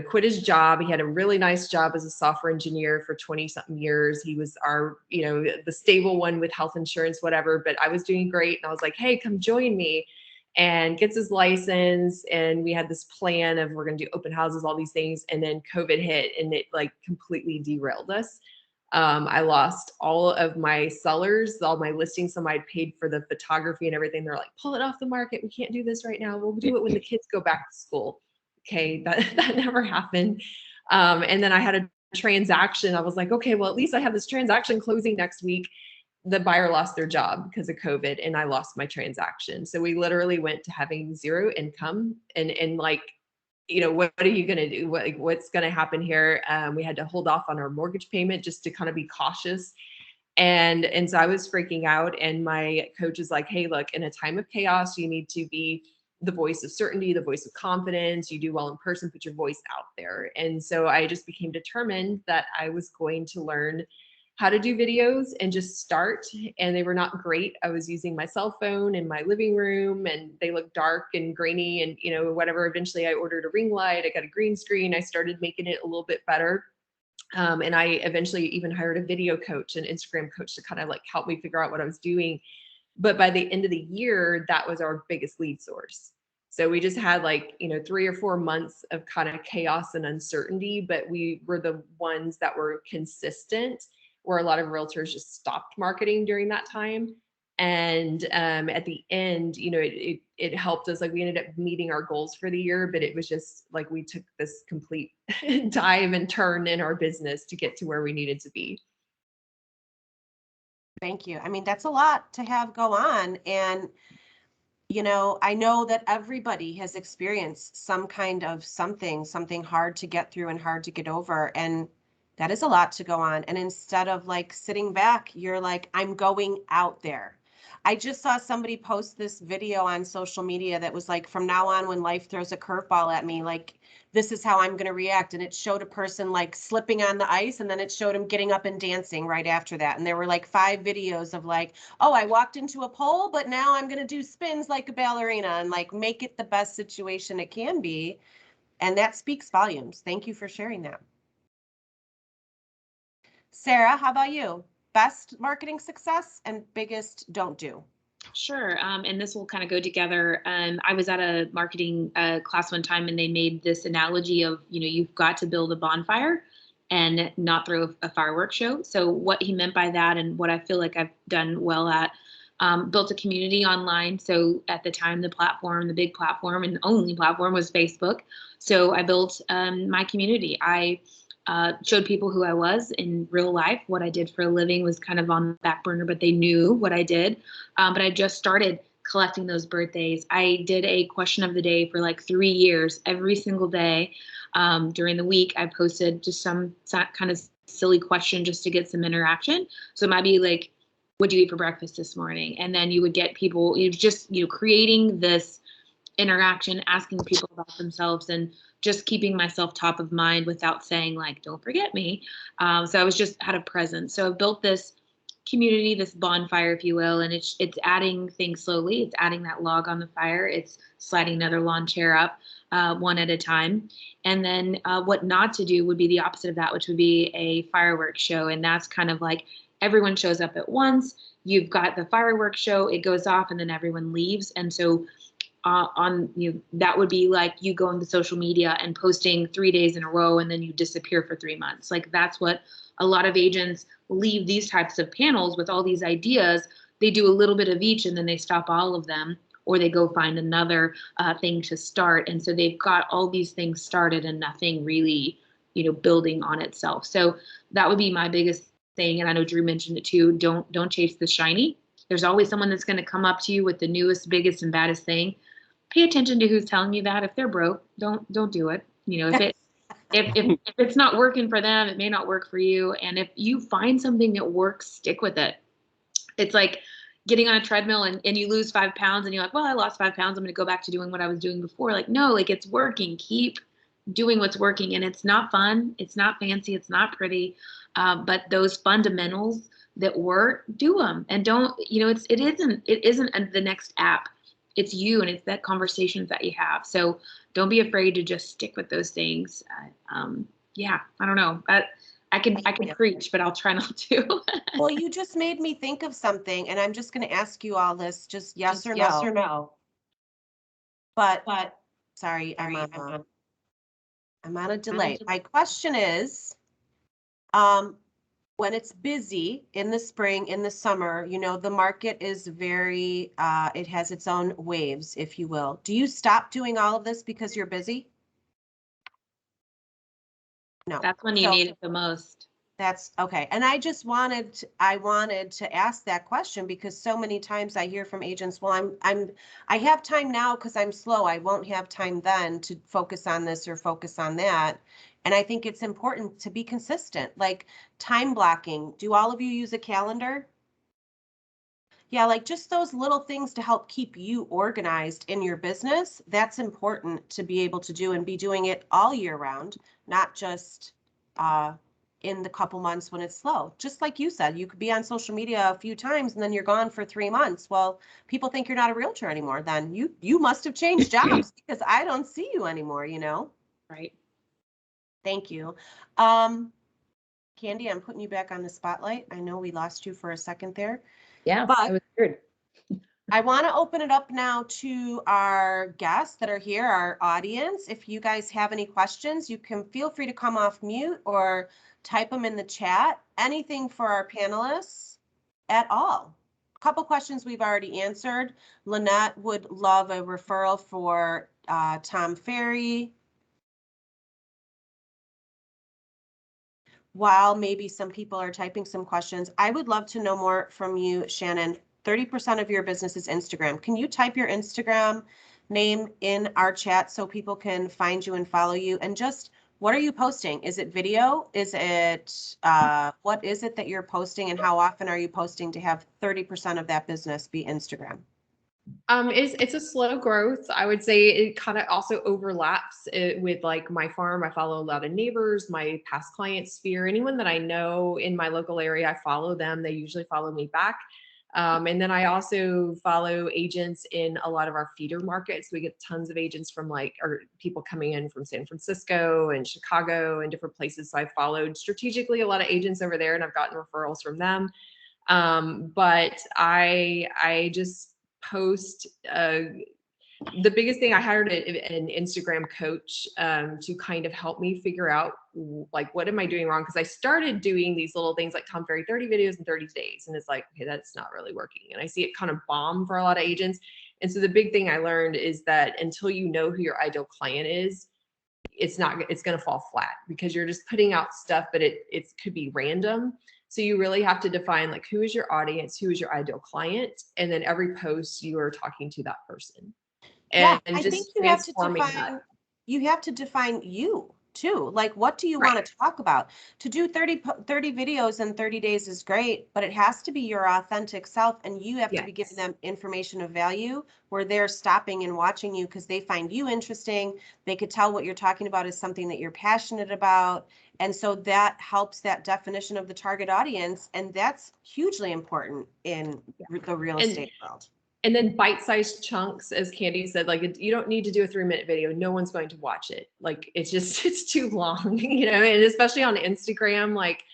quit his job. He had a really nice job as a software engineer for 20 something years. He was our, the stable one with health insurance, whatever, but I was doing great. And I was like, hey, come join me, and gets his license. And we had this plan of, we're going to do open houses, all these things. And then COVID hit and it like completely derailed us. I lost all of my sellers, all my listings. Somebody paid for the photography and everything. They're like, pull it off the market. We can't do this right now. We'll do it when the kids go back to school. Okay, that never happened. And then I had a transaction. I was like, okay, well, at least I have this transaction closing next week. The buyer lost their job because of COVID, and I lost my transaction. So we literally went to having zero income, and like, what are you going to do? What's going to happen here? We had to hold off on our mortgage payment just to kind of be cautious. And so I was freaking out, and my coach is like, hey, look, in a time of chaos, you need to be the voice of certainty, the voice of confidence. You do well in person, put your voice out there. And so I just became determined that I was going to learn how to do videos and just start. And they were not great. I was using my cell phone in my living room and they looked dark and grainy and, you know, whatever. Eventually I ordered a ring light. I got a green screen. I started making it a little bit better. And I eventually even hired a video coach, an Instagram coach, to kind of like help me figure out what I was doing. But by the end of the year, that was our biggest lead source. So we just had like, you know, 3 or 4 months of kind of chaos and uncertainty, but we were the ones that were consistent, where a lot of realtors just stopped marketing during that time. And at the end, you know, it helped us. Like we ended up meeting our goals for the year, but it was just like we took this complete dive and turn in our business to get to where we needed to be. Thank you. I mean, that's a lot to have go on. And, you know, I know that everybody has experienced some kind of something hard to get through and hard to get over. And that is a lot to go on. And instead of like sitting back, you're like, I'm going out there. I just saw somebody post this video on social media that was like, from now on, when life throws a curveball at me, like, this is how I'm going to react. And it showed a person like slipping on the ice, and then it showed him getting up and dancing right after that. And there were like 5 videos of like, oh, I walked into a pole, but now I'm going to do spins like a ballerina and like make it the best situation it can be. And that speaks volumes. Thank you for sharing that. Sarah, how about you? Best marketing success and biggest don't do. Sure. And this will kind of go together. I was at a marketing class one time, and they made this analogy of, you know, you've got to build a bonfire and not throw a fireworks show. So what he meant by that, and what I feel like I've done well at, built a community online. So at the time, the big platform and only platform was Facebook. So I built my community. I showed people who I was in real life. What I did for a living was kind of on the back burner, but they knew what I did. But I just started collecting those birthdays. I did a question of the day for like 3 years. Every single day during the week, I posted just some kind of silly question just to get some interaction. So it might be like, what'd you eat for breakfast this morning? And then you would get people, creating this interaction, asking people about themselves, and just keeping myself top of mind without saying like, don't forget me. So I was just had a presence. So I've built this community, this bonfire, if you will, and it's adding things slowly. It's adding that log on the fire. It's sliding another lawn chair up one at a time. And then what not to do would be the opposite of that, which would be a fireworks show. And that's kind of like everyone shows up at once. You've got the fireworks show, it goes off, and then everyone leaves. And so that would be like you going to social media and posting 3 days in a row, and then you disappear for 3 months. Like that's what a lot of agents leave these types of panels with, all these ideas. They do a little bit of each and then they stop all of them, or they go find another thing to start. And so they've got all these things started and nothing really, building on itself. So that would be my biggest thing. And I know Drew mentioned it too. Don't chase the shiny. There's always someone that's going to come up to you with the newest, biggest, and baddest thing. Pay attention to who's telling you that. If they're broke, don't do it. If it's not working for them, it may not work for you. And if you find something that works, stick with it. It's like getting on a treadmill and you lose 5 pounds and you're like, well, I lost 5 pounds. I'm going to go back to doing what I was doing before. Like, no, like it's working. Keep doing what's working. And it's not fun. It's not fancy. It's not pretty. But those fundamentals that work, do them. And don't, it isn't the next app. It's you, and it's that conversations that you have. So don't be afraid to just stick with those things. I don't know. I can preach, but I'll try not to. Well, you just made me think of something, and I'm just going to ask you all this, just yes or no. But sorry, I'm on a delay. My question is, when it's busy in the spring, in the summer, the market is very, it has its own waves, if you will. Do you stop doing all of this because you're busy? No. That's when you need it the most. That's okay. And I wanted to ask that question because so many times I hear from agents, well, I have time now because I'm slow. I won't have time then to focus on this or focus on that. And I think it's important to be consistent, like time blocking. Do all of you use a calendar? Yeah, like just those little things to help keep you organized in your business. That's important to be able to do and be doing it all year round, not just in the couple months when it's slow. Just like you said, you could be on social media a few times and then you're gone for 3 months. Well, people think you're not a realtor anymore. Then you must have changed jobs because I don't see you anymore, you know? Right. Thank you. Candy, I'm putting you back on the spotlight. I know we lost you for a second there. Yeah, But it was weird. I want to open it up now to our guests that are here, our audience. If you guys have any questions, you can feel free to come off mute or type them in the chat. Anything for our panelists at all. A couple questions we've already answered. Lynette would love a referral for Tom Ferry. While maybe some people are typing some questions, I would love to know more from you, Shannon. 30% of your business is Instagram. Can you type your Instagram name in our chat so people can find you and follow you? And just what are you posting? Is it video? Is it, what is it that you're posting, and how often are you posting to have 30% of that business be Instagram? It's a slow growth. I would say it kind of also overlaps with like my farm. I follow a lot of neighbors, my past client sphere, anyone that I know in my local area, I follow them. They usually follow me back. And then I also follow agents in a lot of our feeder markets. We get tons of agents from or people coming in from San Francisco and Chicago and different places. So I followed strategically a lot of agents over there, and I've gotten referrals from them. But I just post. The biggest thing, I hired an Instagram coach to kind of help me figure out like, what am I doing wrong? Because I started doing these little things like Tom Ferry 30 videos in 30 days. And it's like, okay, that's not really working. And I see it kind of bomb for a lot of agents. And so the big thing I learned is that until you know who your ideal client is, it's going to fall flat, because you're just putting out stuff, but it could be random. So you really have to define like, who is your audience? Who is your ideal client? And then every post you are talking to that person. Yeah, And I just think you have to that. define you too. Like, what do you want to talk about? To do 30 videos in 30 days is great, but it has to be your authentic self, and you have to be giving them information of value where they're stopping and watching you because they find you interesting. They could tell what you're talking about is something that you're passionate about. And so that helps that definition of the target audience. And that's hugely important in the real estate world. And then bite-sized chunks, as Candy said, like, you don't need to do a 3-minute video. No one's going to watch it. Like, it's too long, you know, and especially on Instagram, like,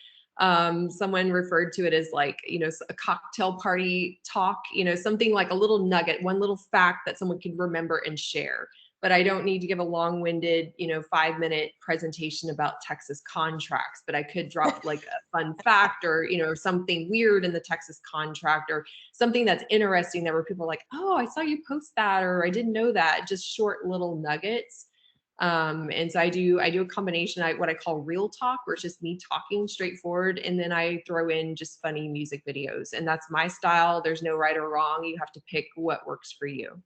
someone referred to it as like, you know, a cocktail party talk, you know, something like a little nugget, one little fact that someone can remember and share. But I don't need to give a long-winded, you know, 5-minute presentation about Texas contracts, but I could drop like a fun fact or, you know, something weird in the Texas contract, or something that's interesting that where people are like, oh, I saw you post that, or I didn't know that. Just short little nuggets. And so I do a combination, what I call real talk, where it's just me talking straightforward. And then I throw in just funny music videos, and that's my style. There's no right or wrong. You have to pick what works for you.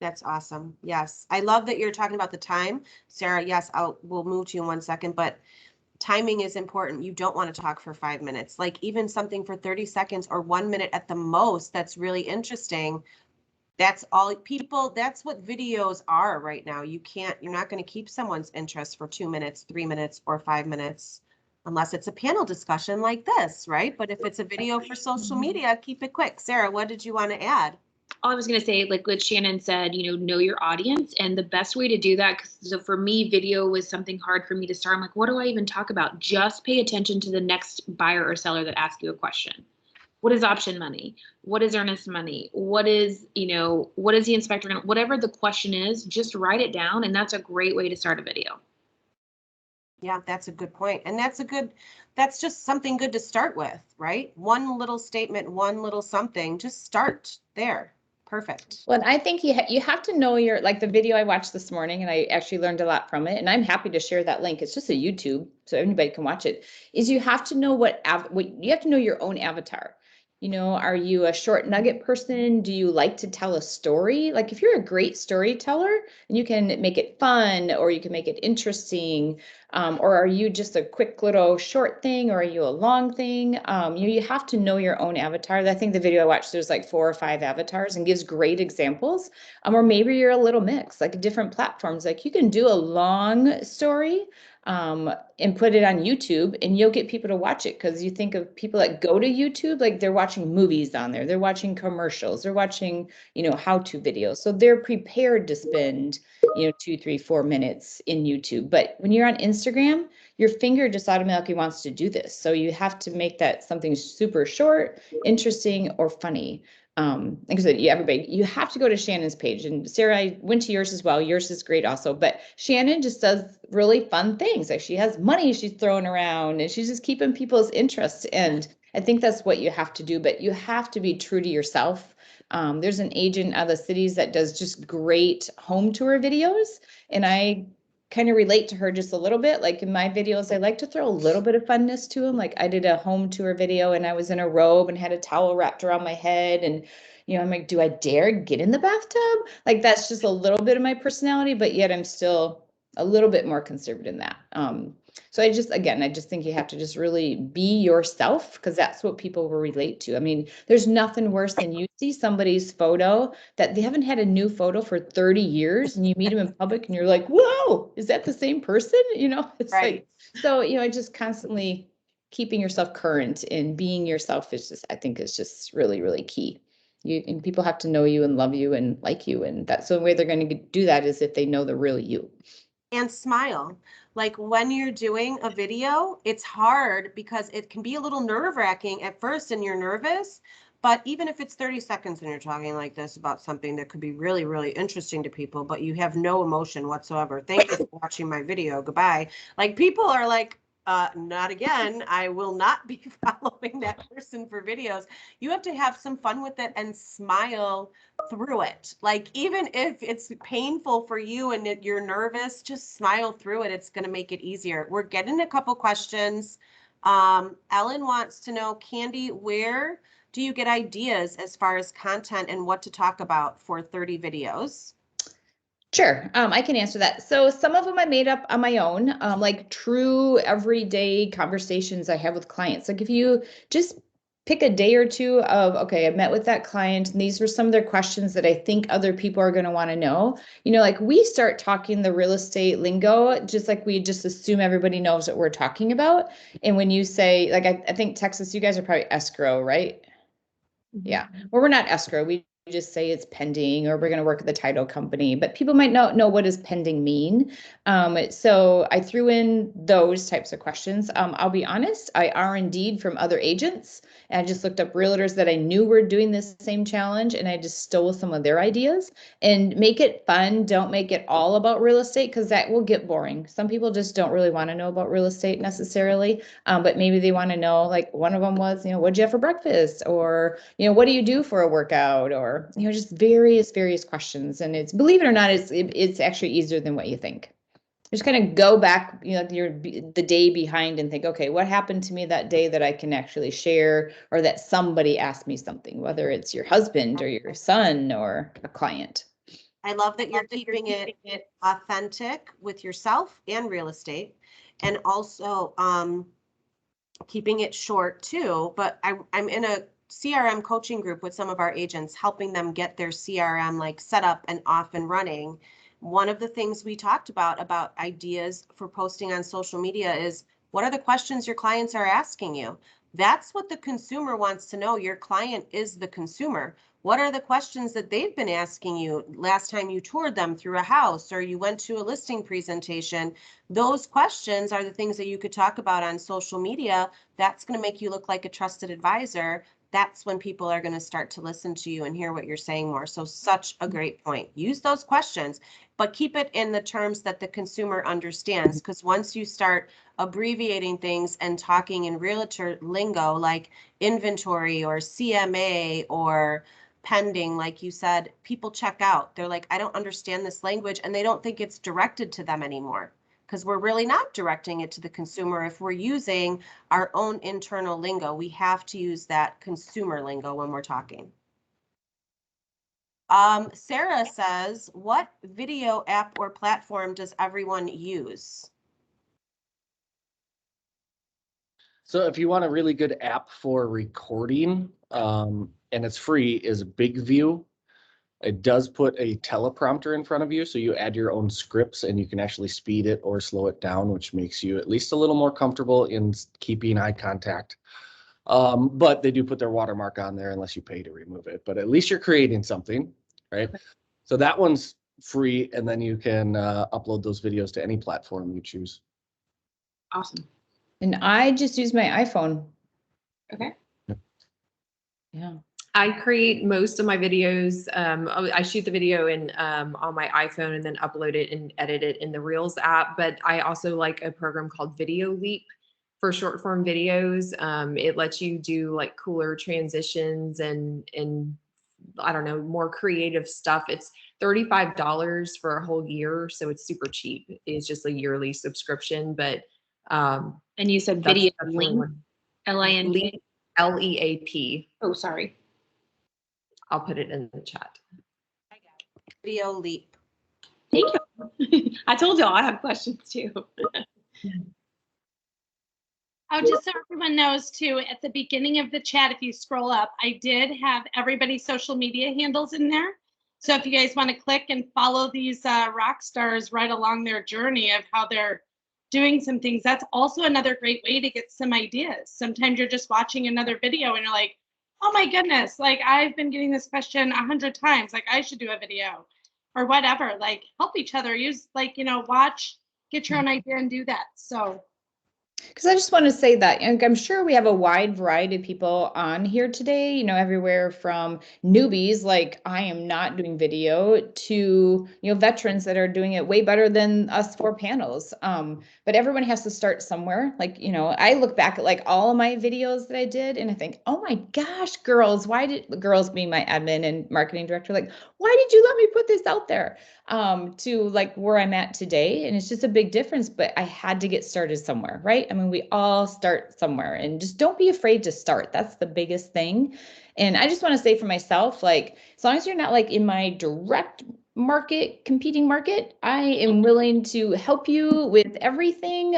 That's awesome. Yes. I love that you're talking about the time. Sarah, yes, we'll move to you in 1 second, but timing is important. You don't want to talk for 5 minutes, like even something for 30 seconds or 1 minute at the most. That's really interesting. That's all people, that's what videos are right now. You're not going to keep someone's interest for 2 minutes, 3 minutes, or 5 minutes, unless it's a panel discussion like this, right? But if it's a video for social media, keep it quick. Sarah, what did you want to add? I was going to say, like what Shannon said, you know your audience. And the best way to do that, so for me, video was something hard for me to start. I'm like, what do I even talk about? Just pay attention to the next buyer or seller that asks you a question. What is option money? What is earnest money? What is the inspector going to, whatever the question is, just write it down. And that's a great way to start a video. Yeah, that's a good point. And that's just something good to start with, right? One little statement, one little something, just start there. Perfect. Well, and I think you have to know like the video I watched this morning, and I actually learned a lot from it, and I'm happy to share that link. It's just a YouTube, so anybody can watch it. Is you have to know what you have to know your own avatar. You know, are you a short nugget person? Do you like to tell a story? Like if you're a great storyteller and you can make it fun, or you can make it interesting, or are you just a quick little short thing, or are you a long thing? You have to know your own avatar. I think the video I watched, there's like 4 or 5 avatars and gives great examples. Or maybe you're a little mix, like different platforms. Like you can do a long story, and put it on YouTube, and you'll get people to watch it, because you think of people that go to YouTube, like they're watching movies on there, they're watching commercials, they're watching, how-to videos. So they're prepared to spend, 2, 3, 4 minutes in YouTube. But when you're on Instagram, your finger just automatically wants to do this. So you have to make that something super short, interesting, or funny. Like I said, everybody, you have to go to Shannon's page. And Sarah, I went to yours as well. Yours is great also. But Shannon just does really fun things. Like, she has money she's throwing around, and she's just keeping people's interest. And I think that's what you have to do. But you have to be true to yourself. There's an agent out of the cities that does just great home tour videos. And I kind of relate to her just a little bit. Like, in my videos, I like to throw a little bit of funness to them. Like, I did a home tour video, and I was in a robe and had a towel wrapped around my head. And, I'm like, do I dare get in the bathtub? Like, that's just a little bit of my personality, but yet I'm still a little bit more conservative in that. So I just think you have to just really be yourself, because that's what people will relate to. I mean, there's nothing worse than you see somebody's photo that they haven't had a new photo for 30 years, and you meet them in public and you're like, whoa, is that the same person? It's Right. like, so, just constantly keeping yourself current and being yourself I think is just really, really key. And people have to know you and love you and like you. And that's the way they're going to do that, is if they know the real you. And smile. Like, when you're doing a video, it's hard because it can be a little nerve-wracking at first and you're nervous. But even if it's 30 seconds and you're talking like this about something that could be really, really interesting to people, but you have no emotion whatsoever. Thank you for watching my video. Goodbye. Like, people are like, not again. I will not be following that person for videos. You have to have some fun with it and smile through it. Like, even if it's painful for you and you're nervous, just smile through it. It's going to make it easier. We're getting a couple questions. Ellen wants to know, Candy, where do you get ideas as far as content and what to talk about for 30 videos? Sure. I can answer that. So some of them I made up on my own, like true everyday conversations I have with clients. Like, if you just pick a day or two of, okay, I met with that client and these were some of their questions that I think other people are going to want to know. Like, we start talking the real estate lingo, just like we just assume everybody knows what we're talking about. And when you say, like, I think Texas, you guys are probably escrow, right? Yeah. Well, we're not escrow. We just say it's pending, or we're going to work with the title company, but people might not know what does pending mean. So I threw in those types of questions. I'll be honest, I R&D'd from other agents, and I just looked up realtors that I knew were doing this same challenge, and I just stole some of their ideas. And make it fun. Don't make it all about real estate, because that will get boring. Some people just don't really want to know about real estate necessarily, but maybe they want to know, like, one of them was, what'd you have for breakfast? Or, what do you do for a workout? Or, just various questions. And it's, believe it or not, it's actually easier than what you think. Just kind of go back, the day behind and think, okay, what happened to me that day that I can actually share, or that somebody asked me something, whether it's your husband or your son or a client. I love that you're keeping it authentic with yourself and real estate, and also keeping it short too. But I'm in a CRM coaching group with some of our agents, helping them get their CRM like set up and off and running. One of the things we talked about ideas for posting on social media is, what are the questions your clients are asking you? That's what the consumer wants to know. Your client is the consumer. What are the questions that they've been asking you last time you toured them through a house or you went to a listing presentation? Those questions are the things that you could talk about on social media. That's going to make you look like a trusted advisor. That's when people are going to start to listen to you and hear what you're saying more. So such a great point. Use those questions, but keep it in the terms that the consumer understands. Because once you start abbreviating things and talking in realtor lingo, like inventory or CMA or pending, like you said, people check out. They're like, I don't understand this language, and they don't think it's directed to them anymore, because we're really not directing it to the consumer. If we're using our own internal lingo, we have to use that consumer lingo when we're talking. Sarah says, what video app or platform does everyone use? So if you want a really good app for recording, and it's free, is Big View. It does put a teleprompter in front of you, so you add your own scripts and you can actually speed it or slow it down, which makes you at least a little more comfortable in keeping eye contact. But they do put their watermark on there unless you pay to remove it. But at least you're creating something, right? So that one's free, and then you can upload those videos to any platform you choose. Awesome. And I just use my iPhone. Okay. Yeah. I create most of my videos. I shoot the video in on my iPhone and then upload it and edit it in the Reels app. But I also like a program called Video Leap for short form videos. It lets you do like cooler transitions and I don't know, more creative stuff. It's $35 for a whole year, so it's super cheap. It's just a yearly subscription, but And you said that's video definitely link, one. LINK. LEAP. Oh, sorry. I'll put it in the chat. Video Leap. Thank you. I told y'all I have questions too. Oh, just so everyone knows too, at the beginning of the chat, if you scroll up, I did have everybody's social media handles in there. So if you guys want to click and follow these rock stars right along their journey of how they're doing some things, that's also another great way to get some ideas. Sometimes you're just watching another video and you're like, oh my goodness, like I've been getting this question 100 times, like I should do a video or whatever. Like help each other, use like, watch, get your own idea and do that. So Because I just want to say that I'm sure we have a wide variety of people on here today, everywhere from newbies, like I am not doing video, to, veterans that are doing it way better than us 4 panels. But everyone has to start somewhere. Like, I look back at like all of my videos that I did and I think, oh my gosh, girls, why did the girls being my admin and marketing director, like, why did you let me put this out there? To like where I'm at today. And it's just a big difference, but I had to get started somewhere, right? I mean, we all start somewhere, and just don't be afraid to start. That's the biggest thing. And I just want to say for myself, like, as long as you're not like in my direct competing market, I am willing to help you with everything.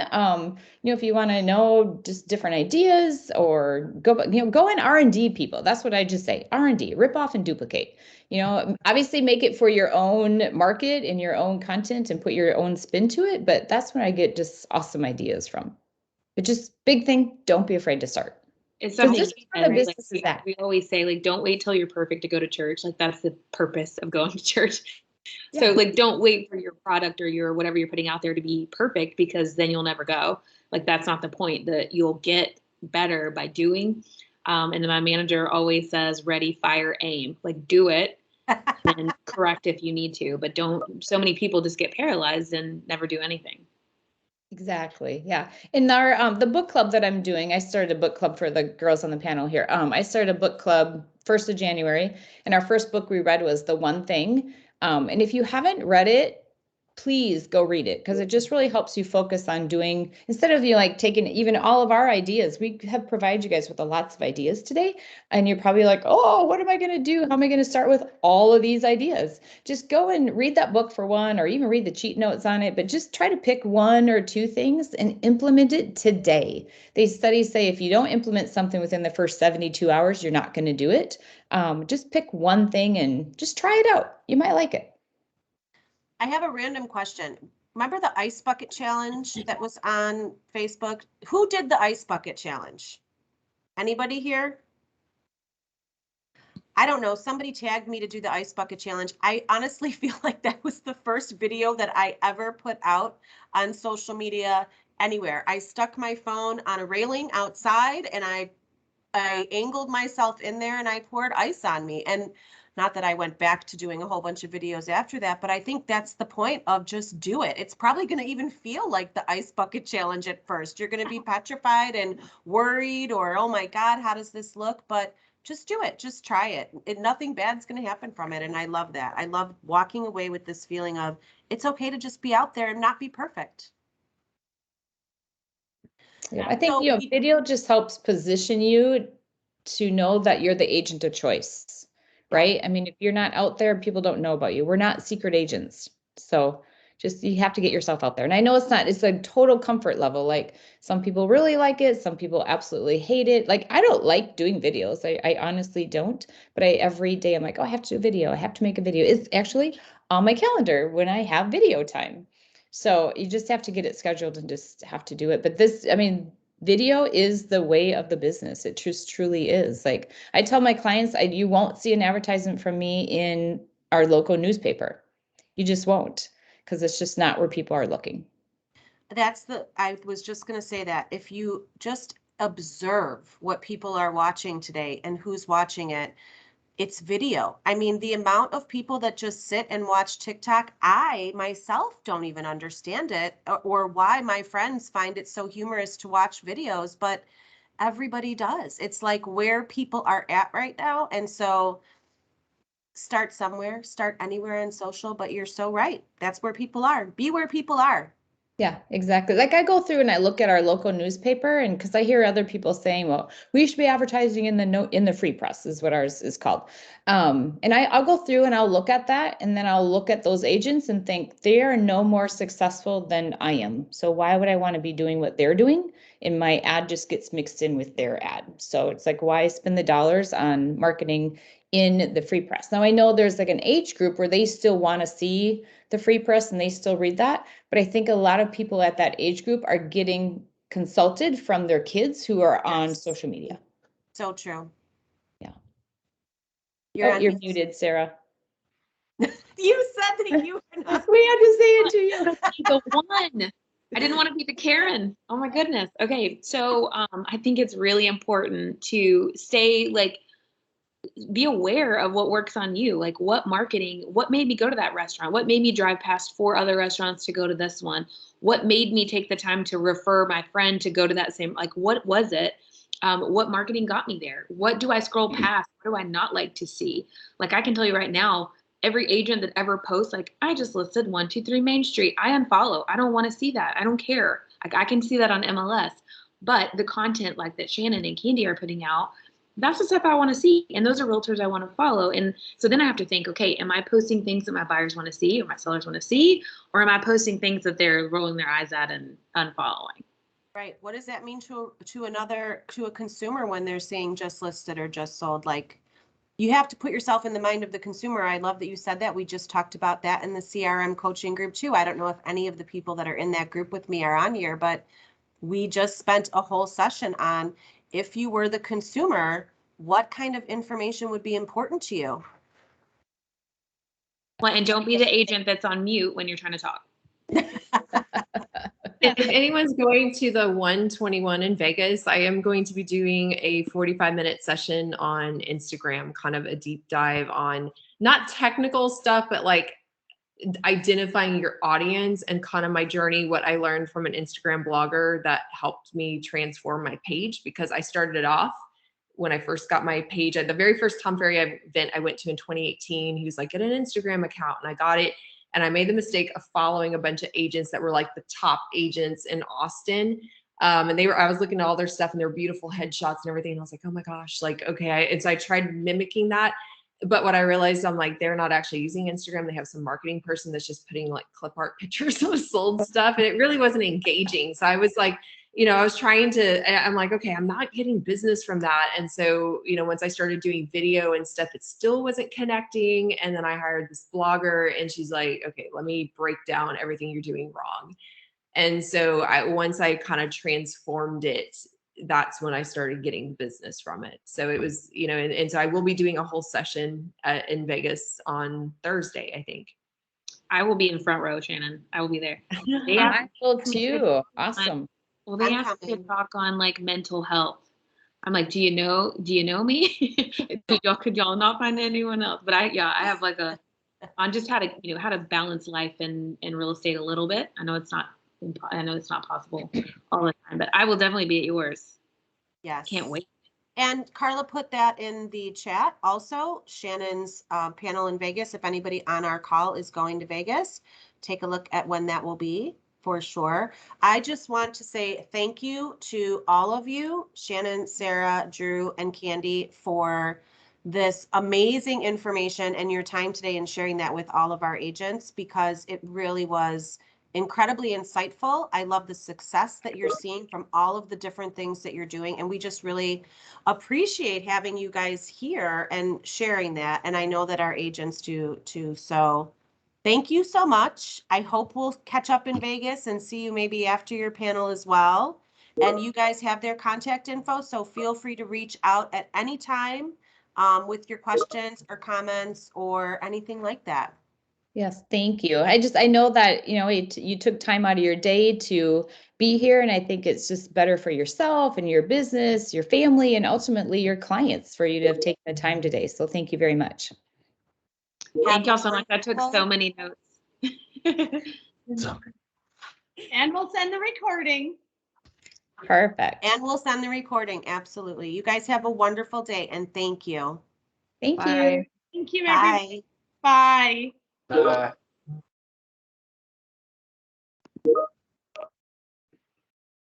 If you want to know just different ideas or go in R&D, people. That's what I just say. R&D, rip off and duplicate. Obviously make it for your own market and your own content and put your own spin to it. But that's when I get just awesome ideas from. But just big thing, don't be afraid to start. It's Because something this is where the business is at. we always say, like, don't wait till you're perfect to go to church. Like, that's the purpose of going to church. Yeah. So like, don't wait for your product or your whatever you're putting out there to be perfect, because then you'll never go. Like, that's not the point. That you'll get better by doing. And then my manager always says, ready, fire, aim. Like, do it and correct if you need to. But don't. So many people just get paralyzed and never do anything. Exactly. Yeah. In our the book club that I'm doing, I started a book club for the girls on the panel here. I started a book club 1st of January, and our first book we read was The One Thing. And if you haven't read it, please go read it, because it just really helps you focus on doing, instead of like taking even all of our ideas. We have provided you guys with lots of ideas today, and you're probably like, oh, what am I going to do? How am I going to start with all of these ideas? Just go and read that book for one, or even read the cheat notes on it, but just try to pick 1 or 2 things and implement it today. These studies say if you don't implement something within the first 72 hours, you're not going to do it. Just pick 1 thing and just try it out. You might like it. I have a random question. Remember the ice bucket challenge that was on Facebook? Who did the ice bucket challenge? Anybody here? I don't know. Somebody tagged me to do the ice bucket challenge. I honestly feel like that was the first video that I ever put out on social media anywhere. I stuck my phone on a railing outside and I angled myself in there and I poured ice on me. And not that I went back to doing a whole bunch of videos after that, but I think that's the point of just do it. It's probably going to even feel like the ice bucket challenge at first. You're going to be petrified and worried, or, oh my God, how does this look? But just do it. Just try it. Nothing bad's going to happen from it. And I love that. I love walking away with this feeling of it's okay to just be out there and not be perfect. Yeah, I think, video just helps position you to know that you're the agent of choice, right? I mean, if you're not out there, people don't know about you. We're not secret agents. So Just, you have to get yourself out there. And I know it's a total comfort level. Like some people really like it. Some people absolutely hate it. Like I don't like doing videos. I honestly don't, but every day I'm like, oh, I have to do a video. I have to make a video. It's actually on my calendar when I have video time. So you just have to get it scheduled and just have to do it. But video is the way of the business. It just truly is. Like I tell my clients, you won't see an advertisement from me in our local newspaper. You just won't, because it's just not where people are looking. I was just going to say that if you just observe what people are watching today and who's watching it, it's video. I mean, the amount of people that just sit and watch TikTok, I myself don't even understand it, or why my friends find it so humorous to watch videos, but everybody does. It's like where people are at right now. And so start somewhere, start anywhere in social, but you're so right. That's where people are. Be where people are. Yeah, exactly. Like I go through and I look at our local newspaper, and because I hear other people saying, well, we should be advertising in the free press is what ours is called. And I'll go through and I'll look at that, and then I'll look at those agents and think they are no more successful than I am. So why would I want to be doing what they're doing? And my ad just gets mixed in with their ad. So it's like, why spend the dollars on marketing in the free press? Now I know there's like an age group where they still want to see the free press and they still read that. But I think a lot of people at that age group are getting consulted from their kids who are on Yes. social media. So true. Yeah. You're You're muted, Sarah. You said that you were not. We had to say it to you. The one. I didn't want to be the Karen. Oh my goodness. Okay. So I think it's really important to stay be aware of what works on you. Like what marketing, what made me go to that restaurant? What made me drive past 4 other restaurants to go to this one? What made me take the time to refer my friend to go to that same, like, what was it? What marketing got me there? What do I scroll past? What do I not like to see? Like, I can tell you right now, every agent that ever posts, like, I just listed 123 Main Street, I unfollow. I don't want to see that. I don't care. Like, I can see that on MLS. But the content like that Shannon and Candy are putting out, that's the stuff I want to see. And those are realtors I want to follow. And so then I have to think, okay, am I posting things that my buyers want to see or my sellers want to see? Or am I posting things that they're rolling their eyes at and unfollowing? Right. What does that mean to a consumer when they're seeing just listed or just sold? Like, you have to put yourself in the mind of the consumer. I love that you said that. We just talked about that in the CRM coaching group too. I don't know if any of the people that are in that group with me are on here, but we just spent a whole session on, if you were the consumer, what kind of information would be important to you? Well, and don't be the agent that's on mute when you're trying to talk. If anyone's going to the 121 in Vegas, I am going to be doing a 45-minute session on Instagram, kind of a deep dive on not technical stuff, but like identifying your audience and kind of my journey, what I learned from an Instagram blogger that helped me transform my page, because I started it off when I first got my page at the very first Tom Ferry event I went to in 2018. He was like, get an Instagram account, and I got it. And I made the mistake of following a bunch of agents that were like the top agents in Austin. And I was looking at all their stuff and their beautiful headshots and everything. And I was like, oh my gosh, like, okay. And so I tried mimicking that. But what I realized, I'm like, they're not actually using Instagram. They have some marketing person that's just putting like clip art pictures of sold stuff. And it really wasn't engaging. So I was like, I was I'm like, okay, I'm not getting business from that. And so, once I started doing video and stuff, it still wasn't connecting. And then I hired this blogger, and she's like, okay, let me break down everything you're doing wrong. And so once I kind of transformed it, that's when I started getting business from it. So it was, and so I will be doing a whole session in Vegas on Thursday, I think. I will be in front row, Shannon. I will be there. I will too. Awesome. Well, they asked me to talk on like mental health. I'm like, do you know me? Could y'all not find anyone else? But I have like on just how to balance life in real estate a little bit. I know it's not possible all the time, but I will definitely be at yours. Yes. Can't wait. And Carla put that in the chat also, Shannon's panel in Vegas. If anybody on our call is going to Vegas, take a look at when that will be. For sure. I just want to say thank you to all of you, Shannon, Sarah, Drew, and Candy, for this amazing information and your time today and sharing that with all of our agents, because it really was incredibly insightful. I love the success that you're seeing from all of the different things that you're doing. And we just really appreciate having you guys here and sharing that. And I know that our agents do too. So thank you so much. I hope we'll catch up in Vegas and see you maybe after your panel as well. And you guys have their contact info, so feel free to reach out at any time with your questions or comments or anything like that. Yes, thank you. I know that, you took time out of your day to be here, and I think it's just better for yourself and your business, your family, and ultimately your clients for you to have taken the time today. So thank you very much. Thank y'all so much. I took so many notes. And we'll send the recording. Perfect. And we'll send the recording. Absolutely. You guys have a wonderful day and thank you. Thank Bye. you. Thank you, everybody. Bye. Bye. Bye.